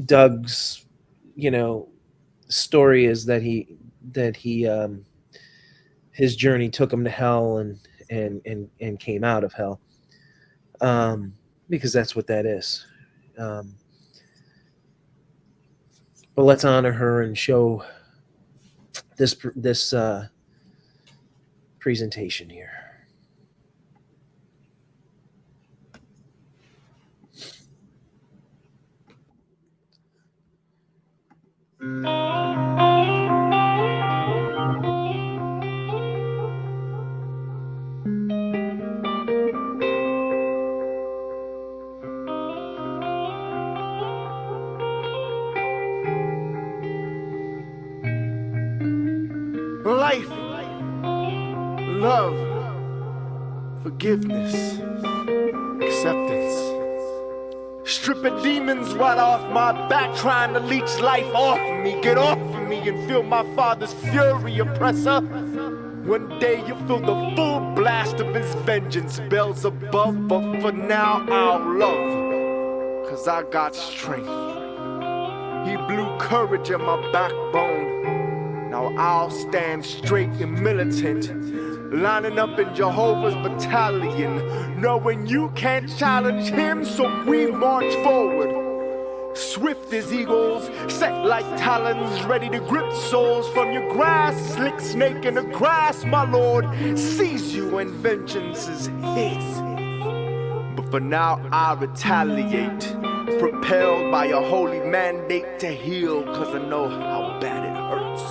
Doug's, you know, story is that he his journey took him to hell and came out of hell, because that's what that is. But let's honor her and show this presentation here. Life, love, forgiveness, acceptance. Stripping demons right off my back, trying to leech life off of me. Get off of me and feel my father's fury, oppressor. One day you'll feel the full blast of his vengeance, bells above. But for now I'll love, cause I got strength. He blew courage in my backbone. Now I'll stand straight and militant, lining up in Jehovah's battalion, knowing you can't challenge him, so we march forward. Swift as eagles, set like talons, ready to grip souls from your grass. Slick snake in the grass, my lord, sees you and vengeance is his. But for now I retaliate, propelled by a holy mandate to heal, cause I know how bad it hurts.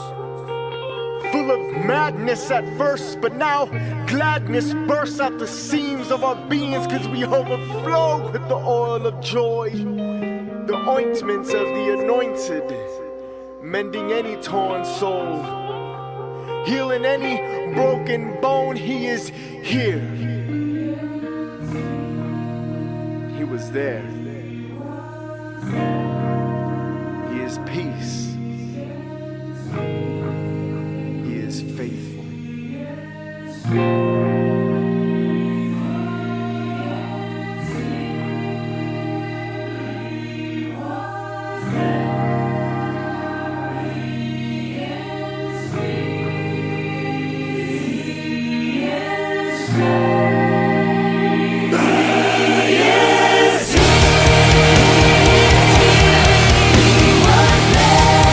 Full of madness at first, but now gladness bursts out the seams of our beings, cause we overflow with the oil of joy, the ointments of the anointed, mending any torn soul, healing any broken bone. He is here. was there. He is peace. He is faithful. He was there.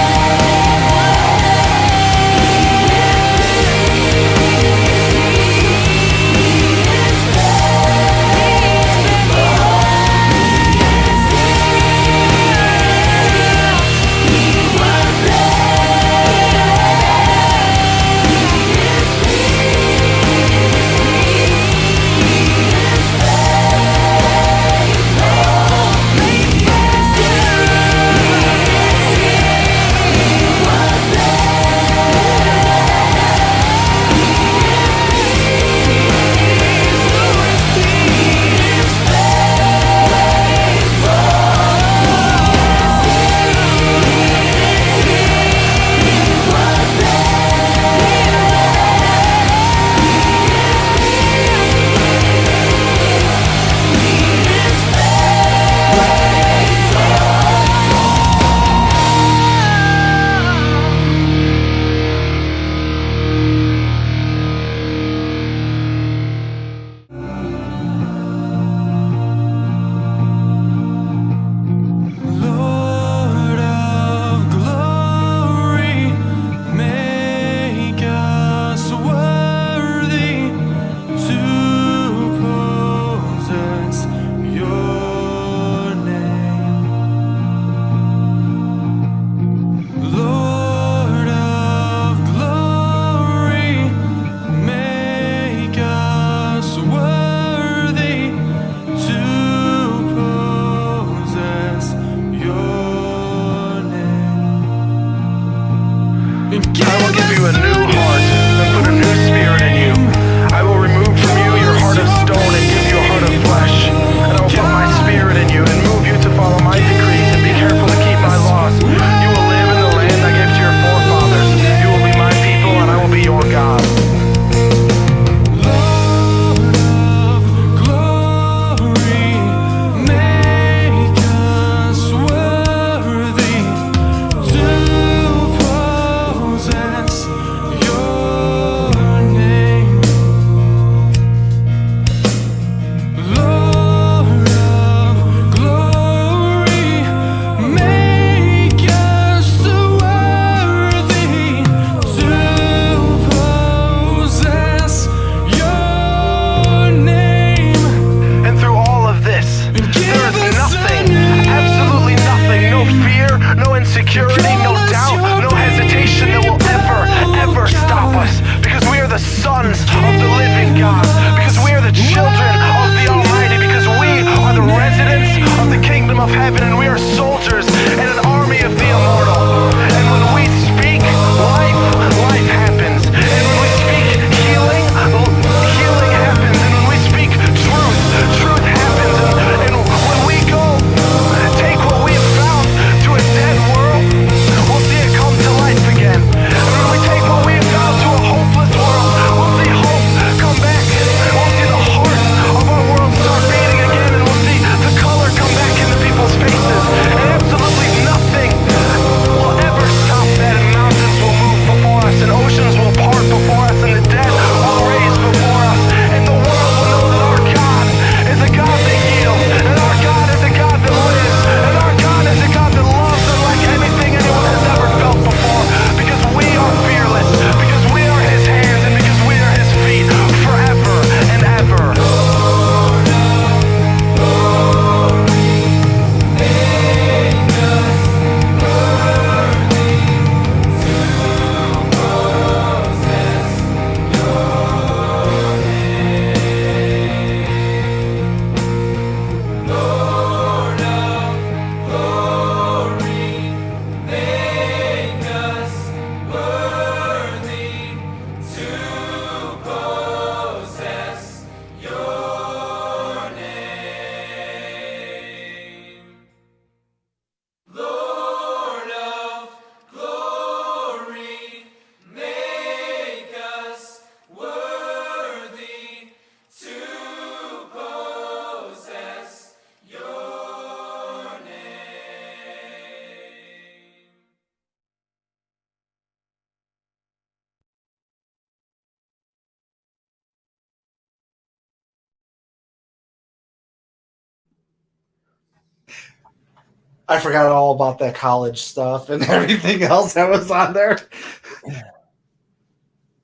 I forgot all about that college stuff and everything else that was on there.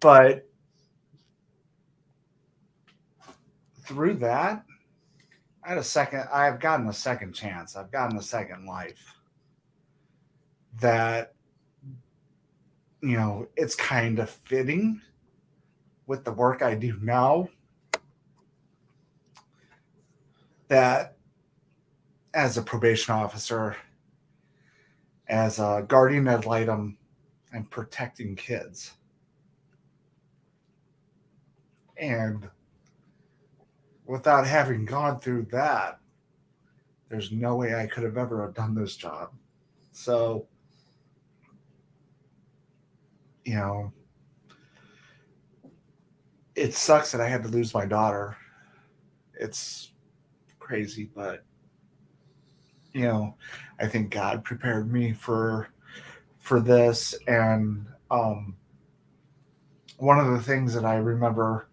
But through that, I've gotten a second chance. I've gotten a second life that, it's kind of fitting with the work I do now, that as a probation officer, as a guardian ad litem, I'm protecting kids. And without having gone through that, there's no way I could have ever done this job. So, it sucks that I had to lose my daughter. It's crazy, but I think God prepared me for this. And one of the things that I remember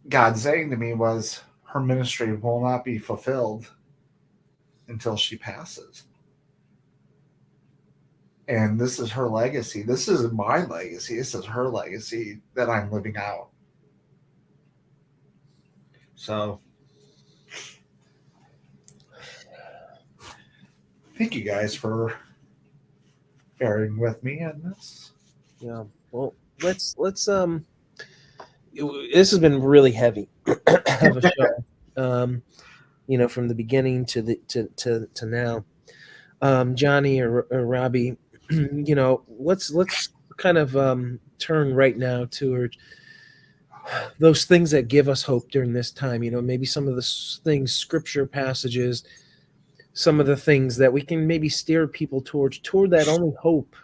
God saying to me was, her ministry will not be fulfilled until she passes. And this is her legacy. This isn't my legacy. This is her legacy that I'm living out. So, thank you guys for bearing with me on this. Yeah. Well, let's this has been really heavy of a show. From the beginning to now. Johnny or Robbie, let's kind of turn right now to those things that give us hope during this time. Maybe some of the things, scripture passages, some of the things that we can maybe steer people toward that only hope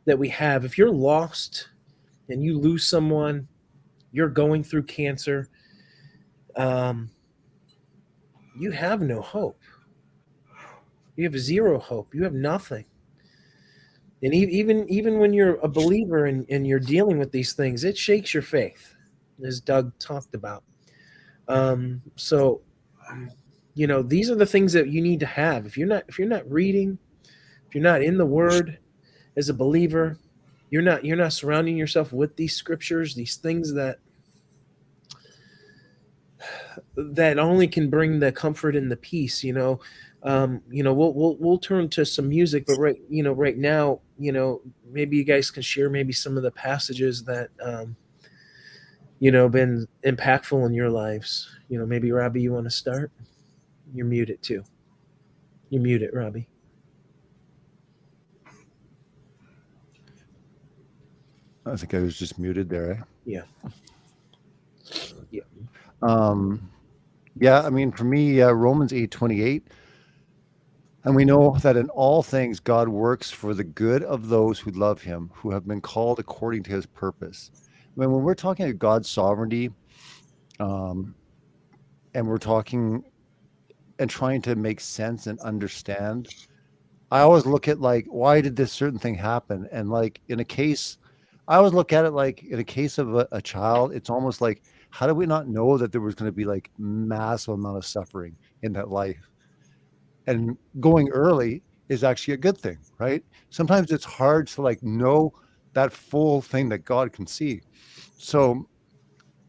that we have. If you're lost and you lose someone, you're going through cancer, you have no hope. You have zero hope. You have nothing. And even when you're a believer and you're dealing with these things, it shakes your faith, as Doug talked about. So these are the things that you need to have. If you're not reading, if you're not in the Word as a believer, you're not surrounding yourself with these scriptures, these things that only can bring the comfort and the peace. We'll turn to some music, but right now, maybe you guys can share maybe some of the passages that been impactful in your lives. Maybe Robbie, you want to start? You're muted too. You're muted, Robbie. I think I was just muted there. Eh? Yeah. Yeah. I mean, for me, Romans 8:28. And we know that in all things, God works for the good of those who love him, who have been called according to his purpose. I mean, when we're talking about God's sovereignty, and we're talking and trying to make sense and understand, I always look at why did this certain thing happen? And in a case, I always look at it in a case of a child, it's almost like, how do we not know that there was going to be massive amount of suffering in that life? And going early is actually a good thing, right? Sometimes it's hard to know that full thing that God can see. So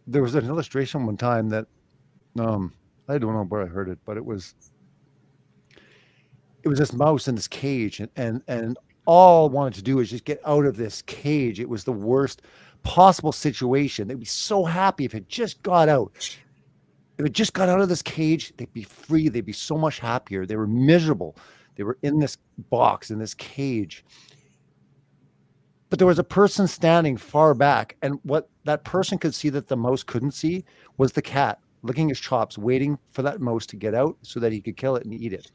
there was an illustration one time that I don't know where I heard it, but it was this mouse in this cage, and all it wanted to do is just get out of this cage. It was the worst possible situation. They'd be so happy if it just got out. If it just got out of this cage, they'd be free. They'd be so much happier. They were miserable. They were in this box, in this cage. But there was a person standing far back, and what that person could see that the mouse couldn't see was the cat licking his chops, waiting for that mouse to get out so that he could kill it and eat it.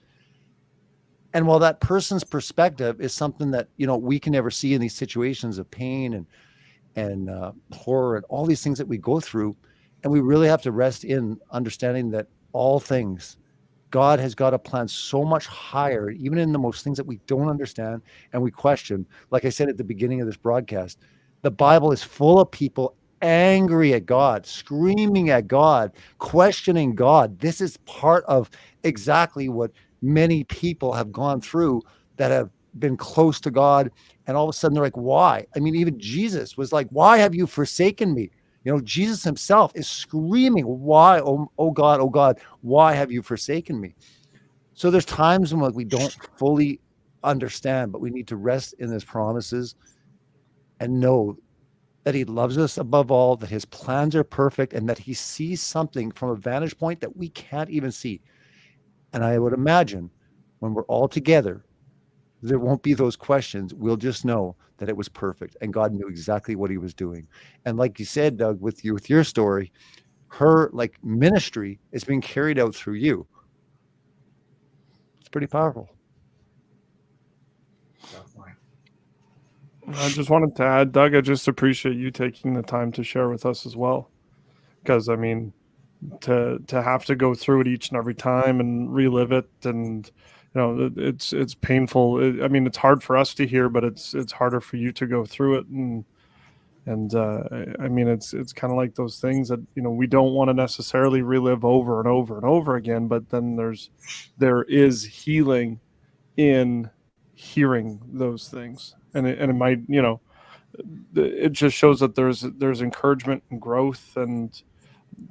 And while that person's perspective is something that we can never see in these situations of pain and horror and all these things that we go through, and we really have to rest in understanding that all things, God has got a plan so much higher, even in the most things that we don't understand and we question. Like I said at the beginning of this broadcast, the Bible is full of people angry at God, screaming at God, questioning God. This is part of exactly what many people have gone through that have been close to God. And all of a sudden they're like, why? I mean, even Jesus was like, why have you forsaken me? You know, Jesus himself is screaming, why, oh God, why have you forsaken me? So there's times when we don't fully understand, but we need to rest in his promises and know that he loves us above all, that his plans are perfect, and that he sees something from a vantage point that we can't even see. And I would imagine when we're all together, there won't be those questions. We'll just know that it was perfect and God knew exactly what he was doing. And like you said, Doug, with your story, her like ministry is being carried out through you. It's pretty powerful. Definitely. I just wanted to add, Doug, I just appreciate you taking the time to share with us as well. Because, I mean, to have to go through it each and every time and relive it, and it's painful. I mean, it's hard for us to hear, but it's harder for you to go through it. And I mean, it's kind of like those things that we don't want to necessarily relive over and over and over again. But then there is healing in hearing those things, and it might it just shows that there's encouragement and growth, and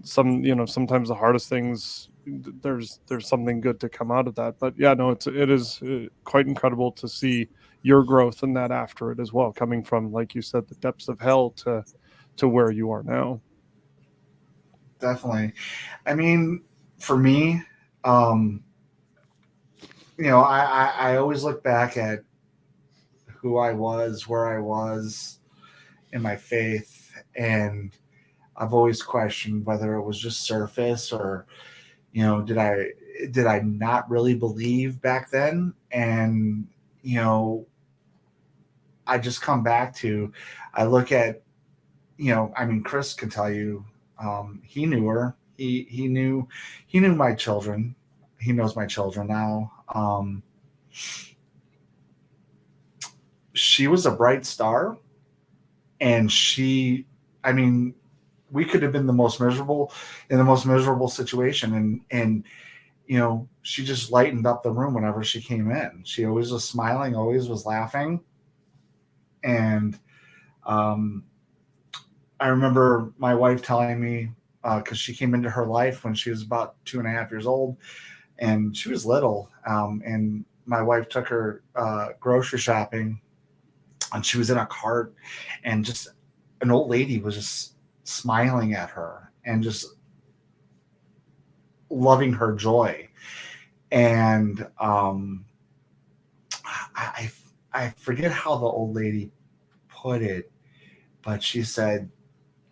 sometimes the hardest things, there's something good to come out of that. But yeah, no, it is quite incredible to see your growth in that after it as well, coming from, like you said, the depths of hell to where you are now. Definitely. I mean, for me, I always look back at who I was, where I was in my faith, and I've always questioned whether it was just surface or, did I not really believe back then? And, I just come back to, I look at, I mean, Chris can tell you, he knew her. He knew my children. He knows my children now. She was a bright star, and I mean, we could have been in the most miserable situation, and she just lightened up the room whenever she came in. She always was smiling, always was laughing. And I remember my wife telling me, because she came into her life when she was about 2.5 years old, and she was little, and my wife took her grocery shopping, and she was in a cart, and just an old lady was just smiling at her and just loving her joy. And I forget how the old lady put it, but she said,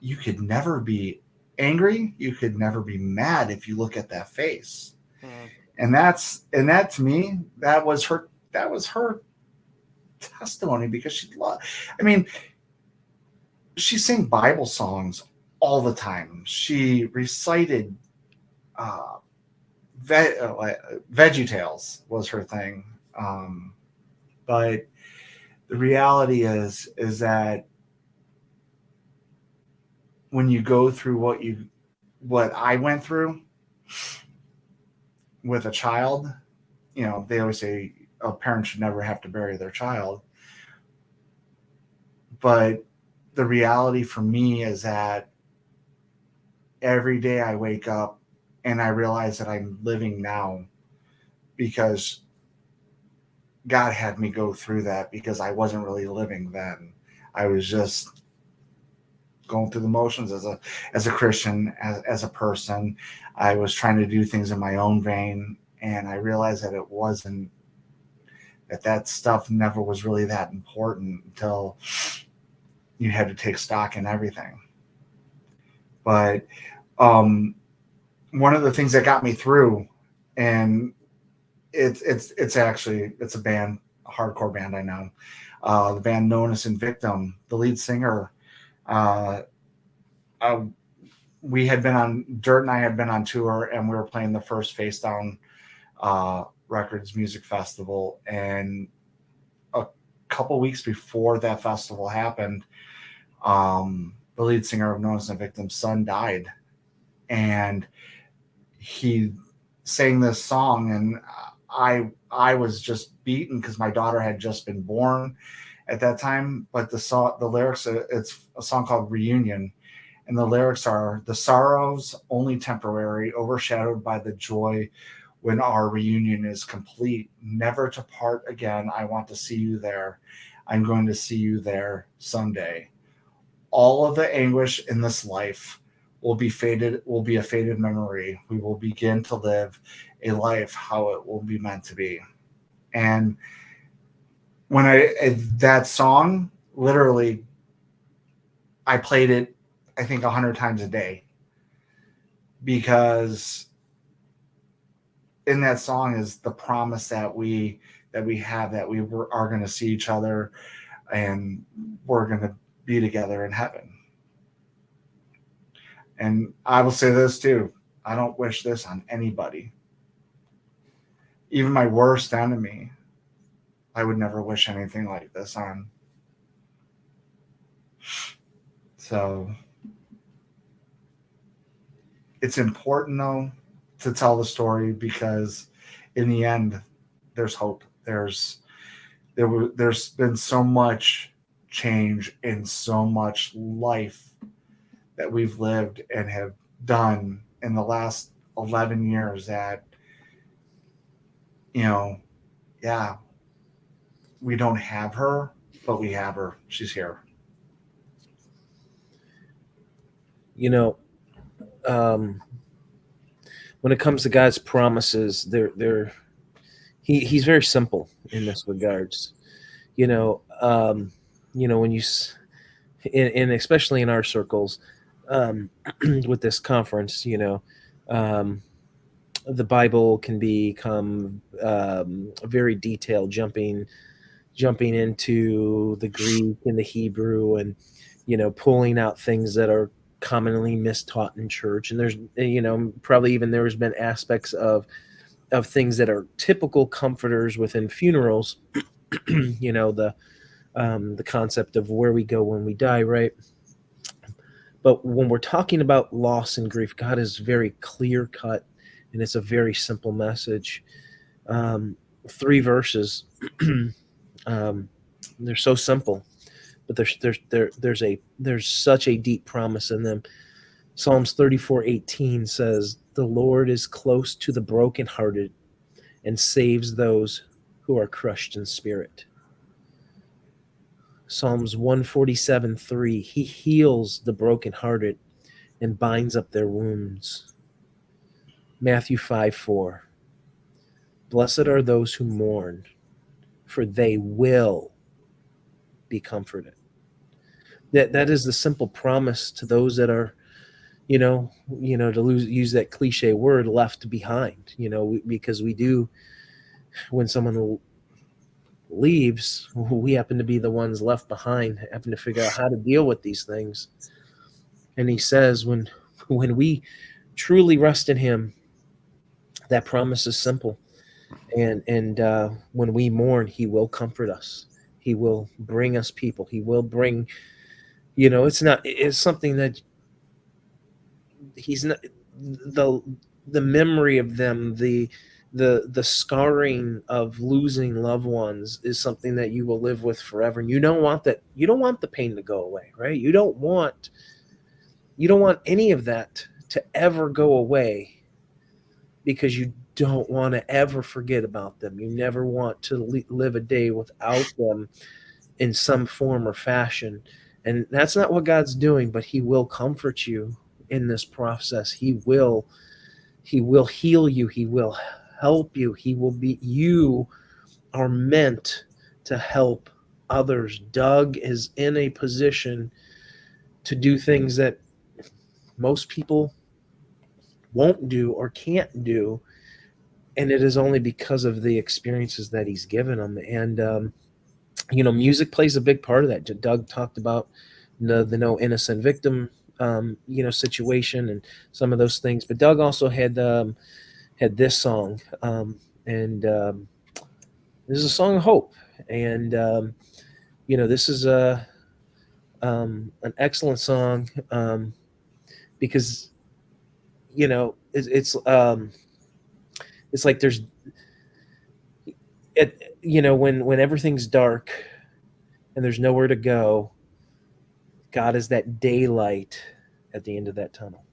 you could never be angry, you could never be mad if you look at that face. And that to me, that was her testimony, because she sang Bible songs all the time. She recited Veggie Tales was her thing. But the reality is that when you go through what I went through with a child, they always say a parent should never have to bury their child. But the reality for me is that every day I wake up and I realize that I'm living now because God had me go through that, because I wasn't really living then. I was just going through the motions as a Christian, as a person. I was trying to do things in my own vein, and I realized that it wasn't, that stuff never was really that important until you had to take stock in everything. But one of the things that got me through, and it's a band, a hardcore band I know, the band known as Invictum, the lead singer, we had been on, Dirt and I had been on tour, and we were playing the first Face Down Records Music Festival. And a couple weeks before that festival happened, the the lead singer of Notice and Victim's son died, and he sang this song, and I was just beaten because my daughter had just been born at that time. But the lyrics, it's a song called Reunion, and the lyrics are, the sorrows only temporary, overshadowed by the joy when our reunion is complete, never to part again. I want to see you there. I'm going to see you there someday. All of the anguish in this life will be a faded memory. We will begin to live a life how it will be meant to be. And when that song, literally, I played it, I think 100 times a day, because in that song is the promise that we have, that we are going to see each other and we're going to be together in heaven. And I will say this too, I don't wish this on anybody. Even my worst enemy, I would never wish anything like this on. So it's important though to tell the story, because in the end there's hope. There's been so much change and so much life that we've lived and have done in the last 11 years that, yeah, we don't have her, but we have her. She's here. When it comes to God's promises, he's very simple in this regards. When you, and especially in our circles, with this conference, the Bible can become very detailed, jumping into the Greek and the Hebrew, and pulling out things that are commonly mistaught in church. And there's probably even there's been aspects of things that are typical comforters within funerals. The concept of where we go when we die, right? But when we're talking about loss and grief, God is very clear cut, and it's a very simple message. 3 verses. They're so simple, but there's such a deep promise in them. Psalms 34:18 says, "The Lord is close to the brokenhearted and saves those who are crushed in spirit." Psalms 147:3, He heals the brokenhearted and binds up their wounds. Matthew 5:4, Blessed are those who mourn, for they will be comforted. That is the simple promise to those that are, to use that cliche word, left behind. Because we do, when someone leaves, we happen to be the ones left behind, having to figure out how to deal with these things. And he says, when we truly rest in him, that promise is simple. And when we mourn, he will comfort us. He will bring us people. He will bring, it's something that he's not, the memory of them, the scarring of losing loved ones is something that you will live with forever. And you don't want that. You don't want the pain to go away, right? You don't want any of that to ever go away, because you don't want to ever forget about them. You never want to live a day without them in some form or fashion. And that's not what God's doing, but he will comfort you in this process. He will heal you. He will help you. You are meant to help others. Doug is in a position to do things that most people won't do or can't do. And it is only because of the experiences that he's given them. And, music plays a big part of that. Doug talked about the no innocent victim, situation and some of those things. But Doug also had this song, and this is a song of hope. And, this is An excellent song, because it's like there's when everything's dark and there's nowhere to go, God is that daylight at the end of that tunnel.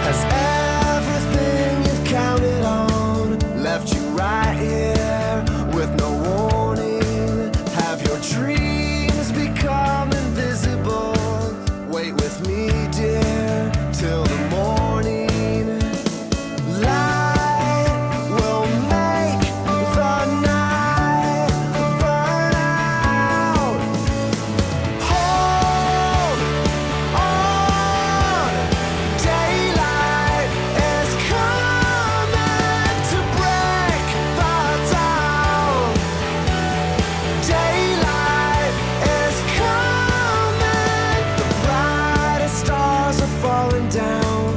Has everything you've counted on left you right here with no warning? Have your dreams become invisible? Wait with me, dear, till the morning. Light will make the night burn out. Hold on. Daylight is coming to break the dawn. Daylight is coming. The brightest stars are falling down.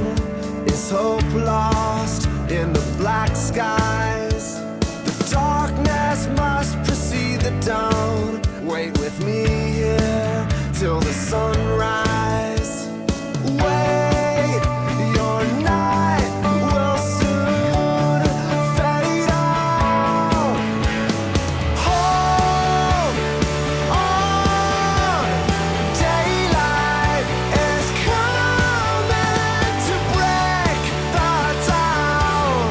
Is hope lost in the black skies? The darkness must precede the dawn. Wait with me here till the sunrise. Wait, your night will soon fade out. Hold on, daylight is coming to break the dawn.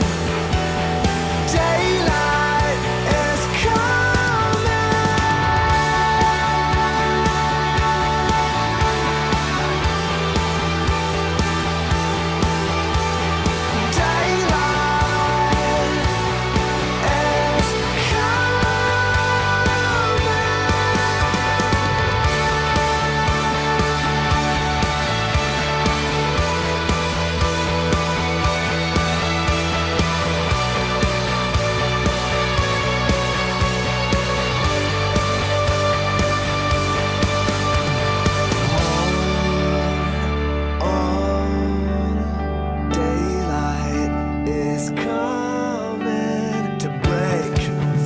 Daylight is coming. Daylight is coming to break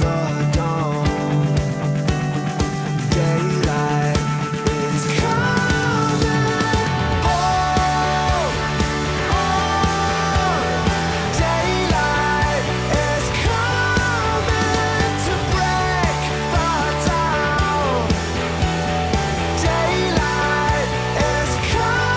the dawn. Daylight is coming. Hold on. Daylight is coming to break the dawn. Daylight is coming.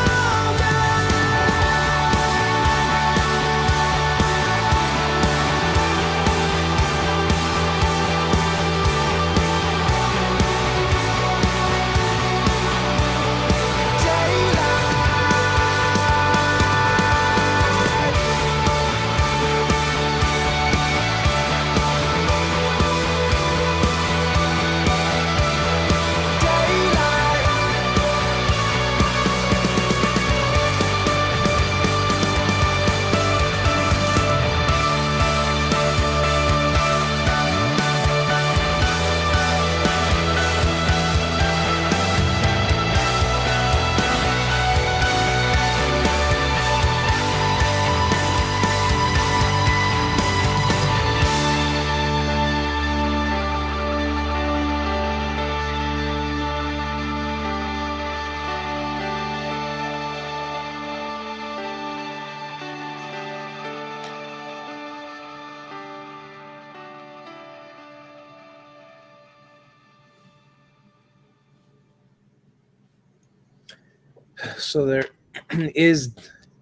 So there is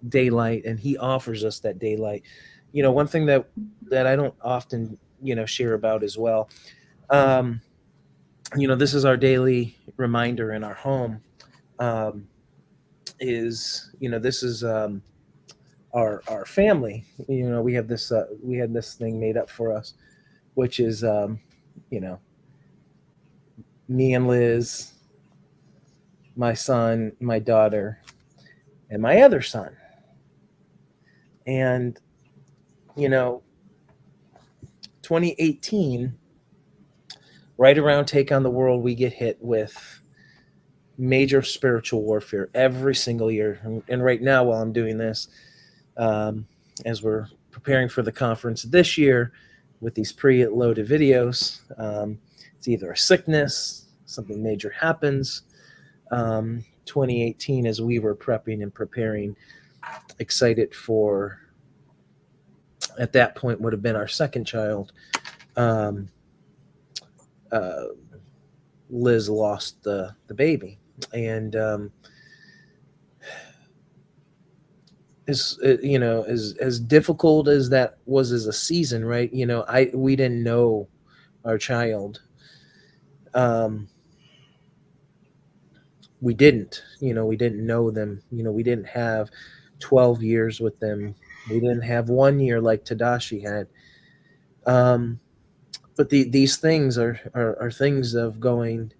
daylight, and he offers us that daylight. One thing that I don't often share about as well. This is our daily reminder in our home. This is our family. We have this we had this thing made up for us, which is me and Liz, my son, my daughter, and my other son. And 2018, right around Take on the World, we get hit with major spiritual warfare every single year. And right now, while I'm doing this, as we're preparing for the conference this year with these pre-loaded videos, it's either a sickness, something major happens. 2018, as we were prepping and preparing, excited for, at that point would have been our second child. Liz lost the baby, and as difficult as that was as a season, right? We didn't know our child. We didn't know them. We didn't have 12 years with them. We didn't have 1 year like Tedashii had. But these things are things of going,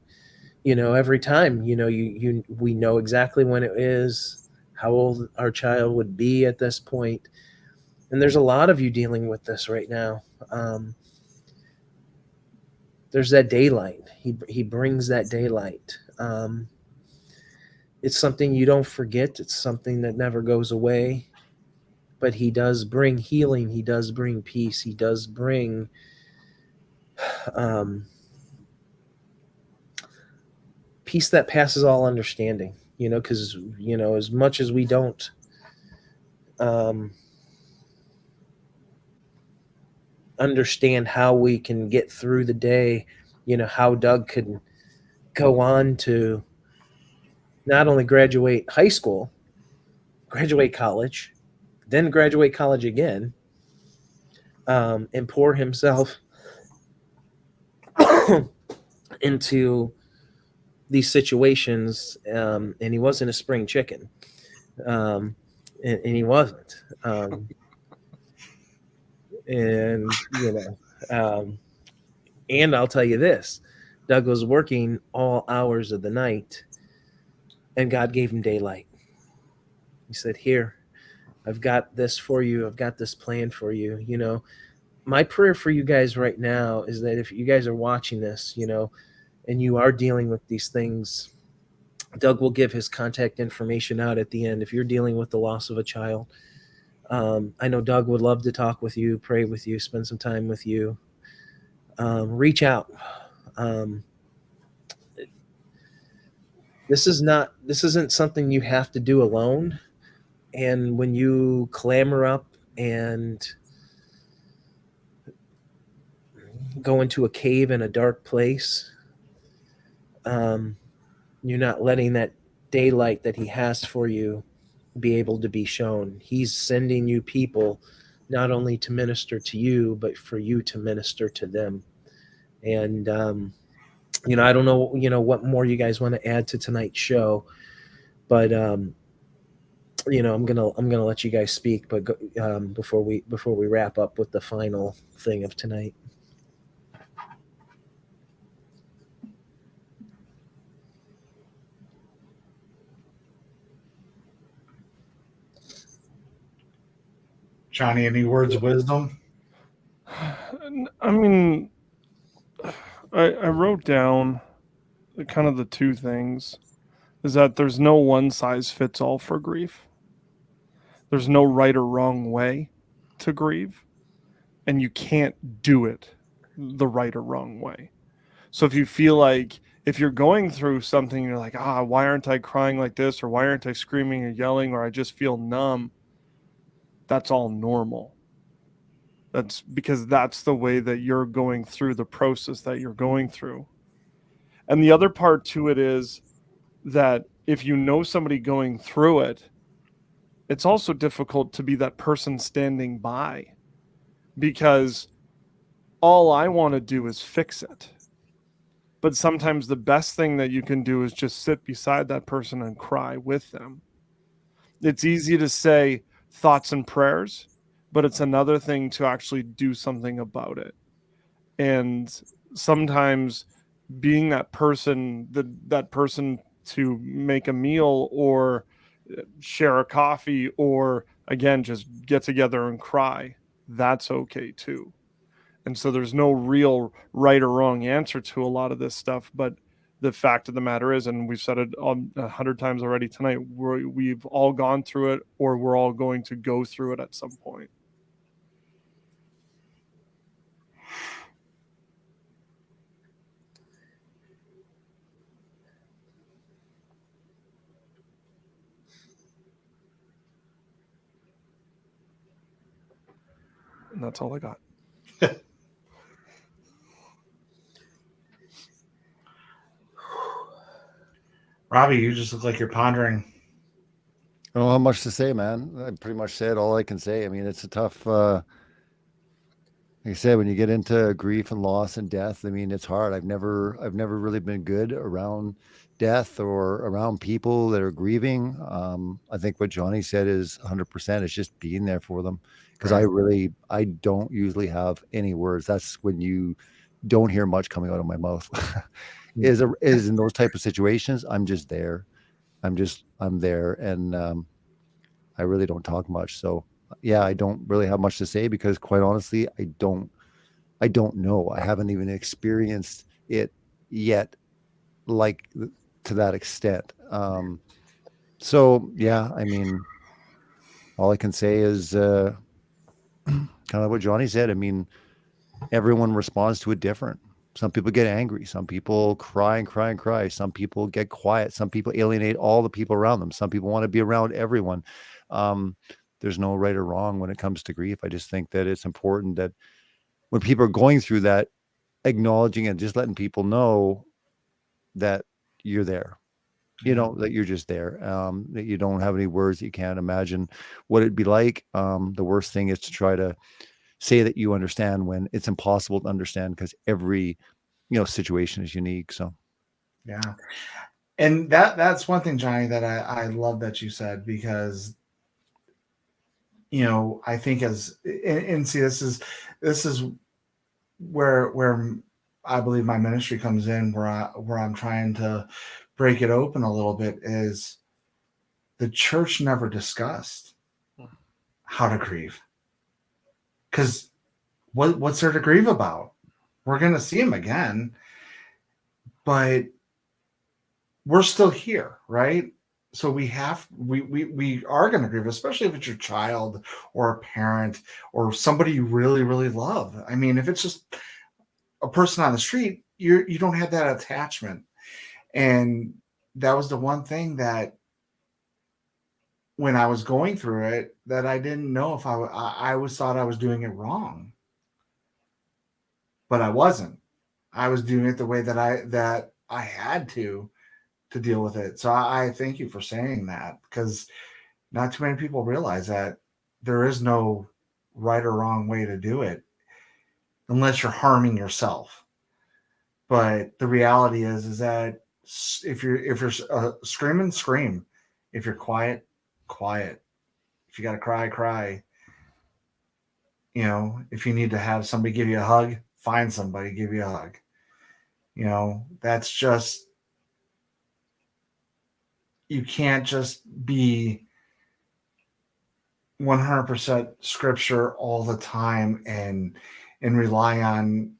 every time, we know exactly when it is, how old our child would be at this point. And there's a lot of you dealing with this right now. There's that daylight. He brings that daylight. It's something you don't forget. It's something that never goes away. But he does bring healing. He does bring peace. He does bring peace that passes all understanding, because, as much as we don't understand how we can get through the day, how Doug could go on to not only graduate high school, graduate college, then graduate college again, and pour himself into these situations, and he wasn't a spring chicken, and he wasn't, and and I'll tell you this, Doug was working all hours of the night, and God gave him daylight. He said, "Here, I've got this for you. I've got this plan for you." My prayer for you guys right now is that if you guys are watching this, and you are dealing with these things, Doug will give his contact information out at the end. If you're dealing with the loss of a child, I know Doug would love to talk with you, pray with you, spend some time with you. Reach out. This isn't something you have to do alone. And when you clamor up and go into a cave in a dark place, you're not letting that daylight that he has for you be able to be shown. He's sending you people not only to minister to you, but for you to minister to them. And, I don't know, what more you guys want to add to tonight's show, but, I'm going to let you guys speak, but before we wrap up with the final thing of tonight. Johnny, any words of wisdom? I mean, I wrote down kind of the two things is that there's no one size fits all for grief. There's no right or wrong way to grieve, and you can't do it the right or wrong way. So if you feel like if you're going through something, you're like, why aren't I crying like this? Or why aren't I screaming or yelling? Or I just feel numb. That's all normal. That's because that's the way that you're going through the process that you're going through. And the other part to it is that if you know somebody going through it, it's also difficult to be that person standing by, because all I want to do is fix it. But sometimes the best thing that you can do is just sit beside that person and cry with them. It's easy to say thoughts and prayers, but it's another thing to actually do something about it. And sometimes being that person, that person to make a meal or share a coffee or, again, just get together and cry, that's okay too. And so there's no real right or wrong answer to a lot of this stuff, but the fact of the matter is, and we've said it 100 times already tonight, we've all gone through it, or we're all going to go through it at some point. And that's all I got. Robbie, you just look like you're pondering. I don't have much to say, man. I pretty much said all I can say. I mean, it's a tough, like I said, when you get into grief and loss and death, I mean, it's hard. I've never really been good around death or around people that are grieving. I think what Johnny said is 100%. It's just being there for them, because I don't usually have any words. That's when you don't hear much coming out of my mouth. is in those type of situations, I'm just there. I'm there, and I really don't talk much. So yeah, I don't really have much to say, because quite honestly, I don't know. I haven't even experienced it yet, like to that extent. So yeah, I mean, all I can say is kind of what Johnny said. I mean, everyone responds to it different. Some people get angry. Some people cry and cry and cry. Some people get quiet. Some people alienate all the people around them. Some people want to be around everyone. There's no right or wrong when it comes to grief. I just think that it's important that when people are going through that, acknowledging and just letting people know that you're there, that you're just there, that you don't have any words, you can't imagine what it'd be like. The worst thing is to try to say that you understand when it's impossible to understand, because every situation is unique. So yeah, and that's one thing, Johnny, that I love that you said, because I think and see, this is where I believe my ministry comes in, where I'm trying to break it open a little bit, is the church never discussed how to grieve. Because what's there to grieve about? We're going to see him again, but we're still here, right? So we are going to grieve, especially if it's your child or a parent or somebody you really, really love. I mean, if it's just a person on the street, you don't have that attachment. And that was the one thing that when I was going through it, that I didn't know if I always thought I was doing it wrong, but I wasn't. I was doing it the way that I had to deal with it. So I thank you for saying that, because not too many people realize that there is no right or wrong way to do it unless you're harming yourself. But the reality is that if you're screaming, scream. If you're quiet, quiet. If you got to cry, cry. If you need to have somebody give you a hug, find somebody give you a hug. That's just, you can't just be 100% scripture all the time and rely on,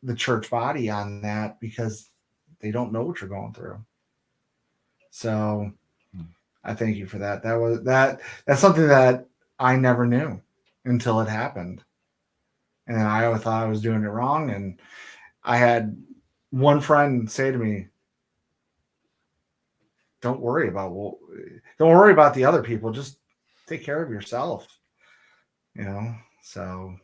the church body on that, because they don't know what you're going through. So I thank you for that. That's something that I never knew until it happened. And then I always thought I was doing it wrong. And I had one friend say to me, don't worry about the other people. Just take care of yourself. So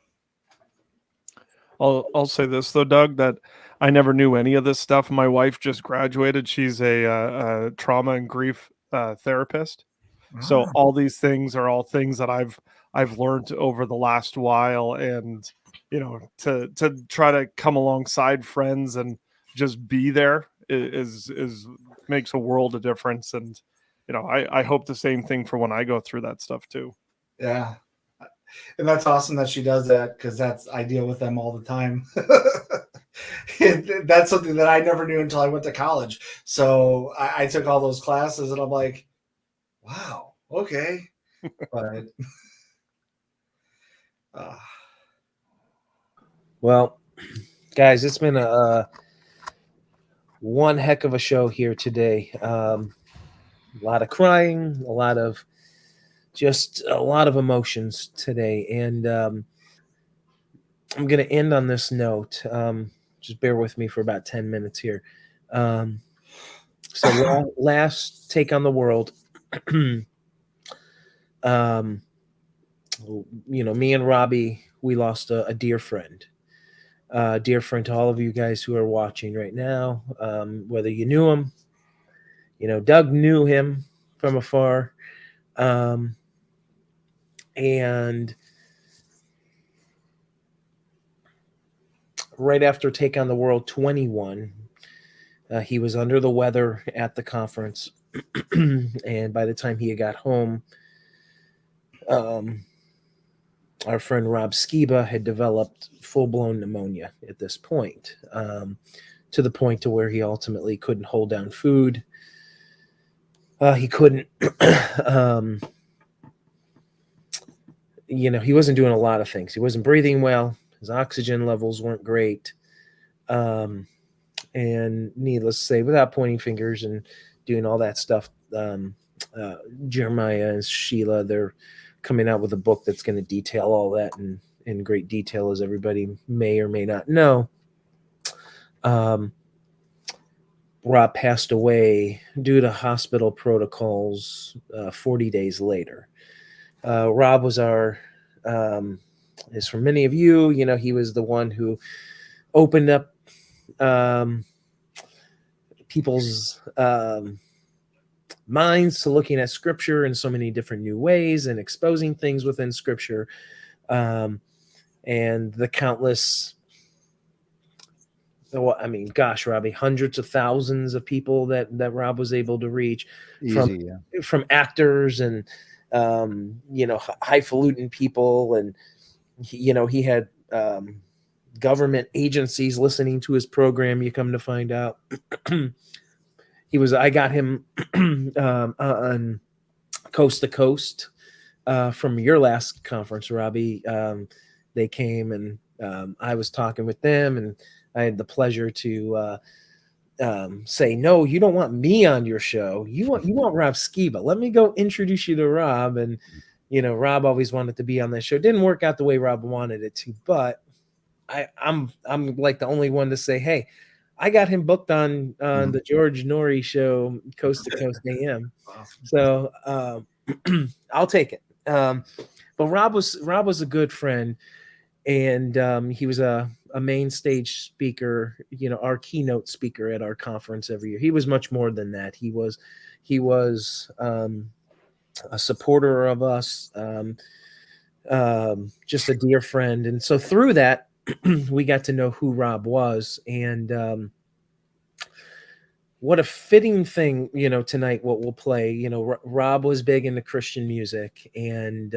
I'll say this though, Doug, that I never knew any of this stuff. My wife just graduated. She's a trauma and grief therapist. So all these things are all things that I've learned over the last while, and to try to come alongside friends and just be there is makes a world of difference. And I hope the same thing for when I go through that stuff too. Yeah. And that's awesome that she does that, because I deal with them all the time. That's something that I never knew until I went to college. So I took all those classes, and I'm like, wow, okay. But well, guys, it's been a one heck of a show here today. A lot of crying, a lot of emotions today. And I'm going to end on this note. Just bear with me for about 10 minutes here. So last take on the world, me and Robbie, we lost a dear friend. Dear friend to all of you guys who are watching right now, whether you knew him, Doug knew him from afar. And right after Take on the World 21, he was under the weather at the conference. And by the time he got home, our friend Rob Skiba had developed full-blown pneumonia at this point, to the point to where he ultimately couldn't hold down food. He couldn't, he wasn't doing a lot of things. He wasn't breathing well. His oxygen levels weren't great. And needless to say, without pointing fingers and doing all that stuff, Jeremiah and Sheila, they're coming out with a book that's going to detail all that in great detail, as everybody may or may not know. Rob passed away due to hospital protocols 40 days later. Rob was as for many of you, he was the one who opened up people's minds to looking at Scripture in so many different new ways and exposing things within Scripture, and the countless, Robbie, hundreds of thousands of people that Rob was able to reach. Easy, from actors and highfalutin people, and he had government agencies listening to his program. You come to find out. I got him on Coast to Coast from your last conference, Robbie. They came and I was talking with them, and I had the pleasure to say, no, you don't want me on your show. You want Rob Skiba. Let me go introduce you to Rob. And, Rob always wanted to be on that show. It didn't work out the way Rob wanted it to, but I'm like the only one to say, hey, I got him booked on the George Norrie show, Coast to Coast AM. So I'll take it. But Rob was a good friend, and he was a main stage speaker, our keynote speaker at our conference every year. He was much more than that. He was a supporter of us, just a dear friend. And so through that, we got to know who Rob was, and what a fitting thing, tonight, what we'll play. Rob was big into Christian music, and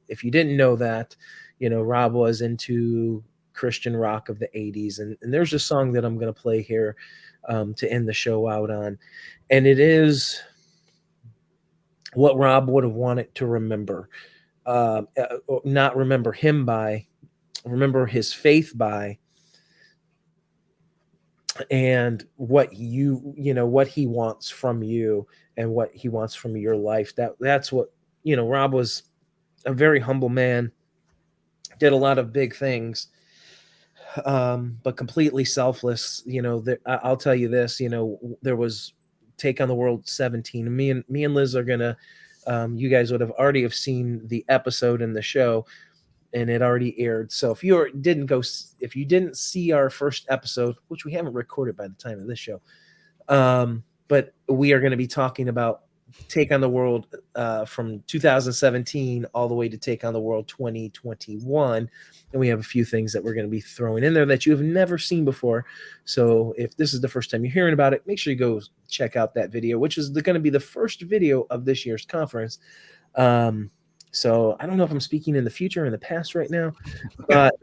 if you didn't know that, Rob was into Christian rock of the 80s, and there's a song that I'm going to play here to end the show out on, and it is what Rob would have wanted to remember, not remember him by, remember his faith by, and what what he wants from you and what he wants from your life. That's what, Rob was a very humble man, did a lot of big things, but completely selfless. I'll tell you this, there was Take on the World 17. Me and Liz are gonna, you guys would have already have seen the episode in the show, and it already aired. So if you didn't see our first episode, which we haven't recorded by the time of this show, but we are going to be talking about Take on the World from 2017 all the way to Take on the World 2021. And we have a few things that we're going to be throwing in there that you have never seen before. So if this is the first time you're hearing about it, make sure you go check out that video, which is going to be the first video of this year's conference. So I don't know if I'm speaking in the future or in the past right now, but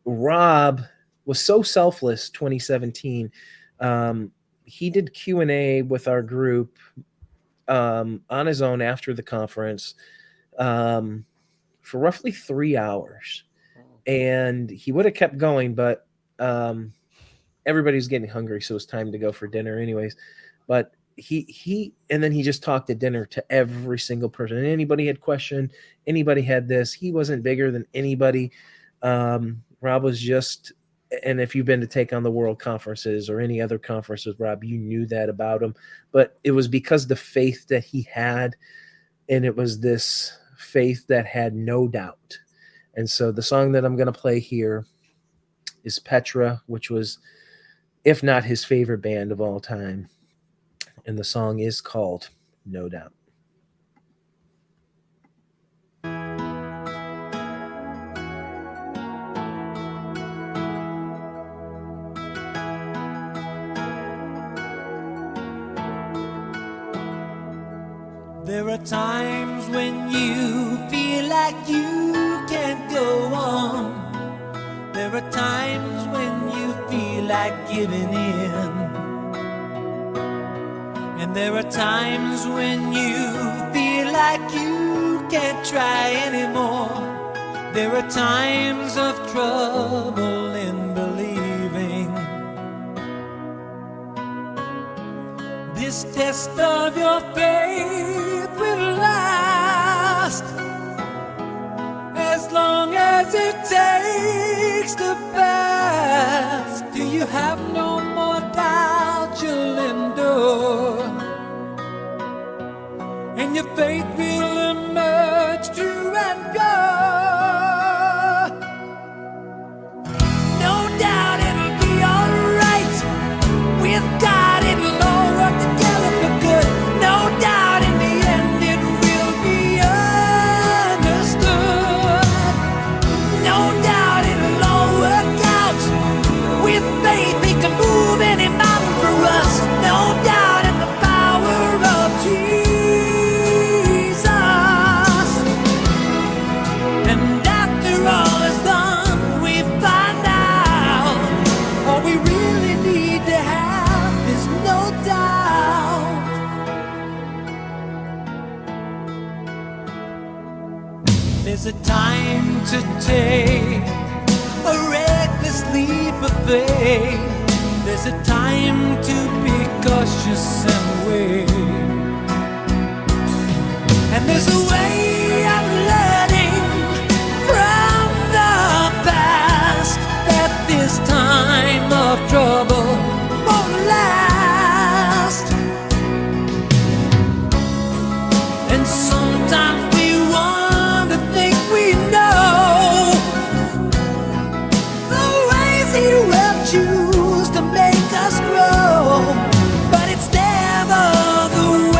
Rob was so selfless. 2017, he did Q&A with our group on his own after the conference for roughly 3 hours. and he would have kept going, but everybody's getting hungry, so it's time to go for dinner anyways. But and then he just talked at dinner to every single person. And anybody had questioned, anybody had this. He wasn't bigger than anybody. Rob was just, and if you've been to Take on the World conferences or any other conference with Rob, you knew that about him. But it was because the faith that he had, and it was this faith that had no doubt. And so the song that I'm going to play here is Petra, which was, if not his favorite band of all time. And the song is called No Doubt. There are times when you feel like you can't go on. There are times when you feel like giving in. And there are times when you feel like you can't try anymore. There are times of trouble in believing. This test of your faith will last as long as it takes to pass. Do you have no more doubt you'll endure? And your faith will emerge true and pure. No doubt it'll be alright. With God it'll all work together for good. No doubt in the end it will be understood. No doubt it'll all work out. With faith he can move any mountain for us. No doubt in the power of Jesus. And after all is done, we find out all we really need to have is no doubt. There's a time to take a reckless leap of faith. There's a time to be cautious and wait. And there's a way of learning from the past that this time of trouble won't last. And sometimes we want to think we know the ways he will choose to make us grow, but it's never the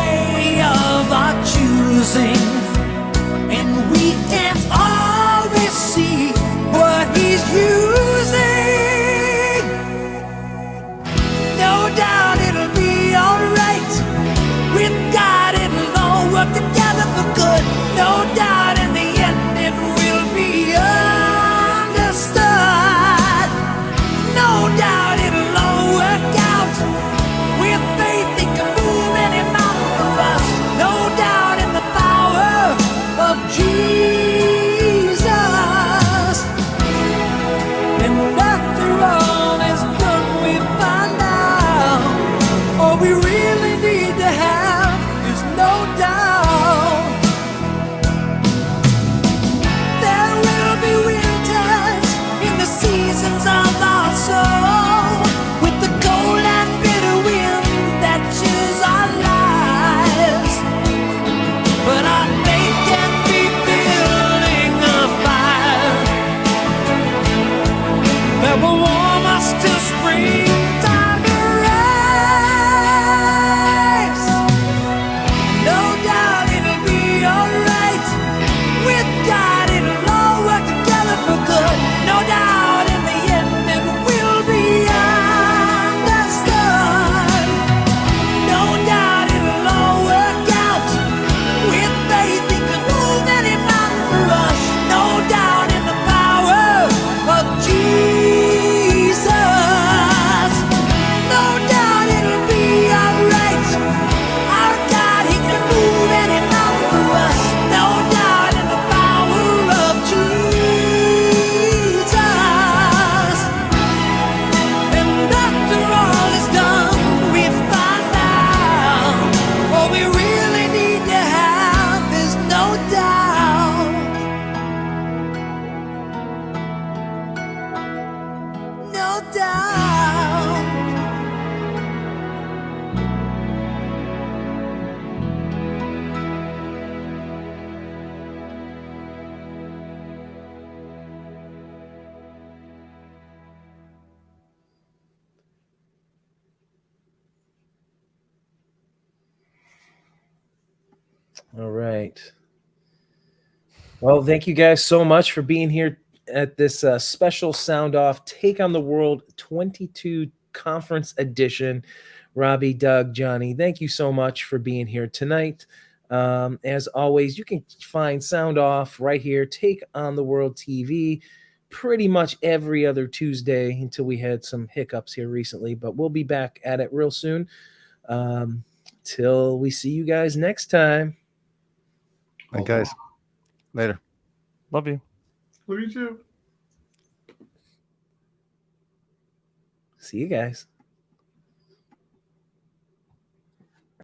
All right. Well, thank you guys so much for being here at this special Sound Off Take on the World 22 Conference edition. Robbie, Doug, Johnny, thank you so much for being here tonight. As always, you can find Sound Off right here, Take on the World TV, pretty much every other Tuesday until we had some hiccups here recently, but we'll be back at it real soon. Till we see you guys next time. And guys, later. Love you. Love you too. See you guys.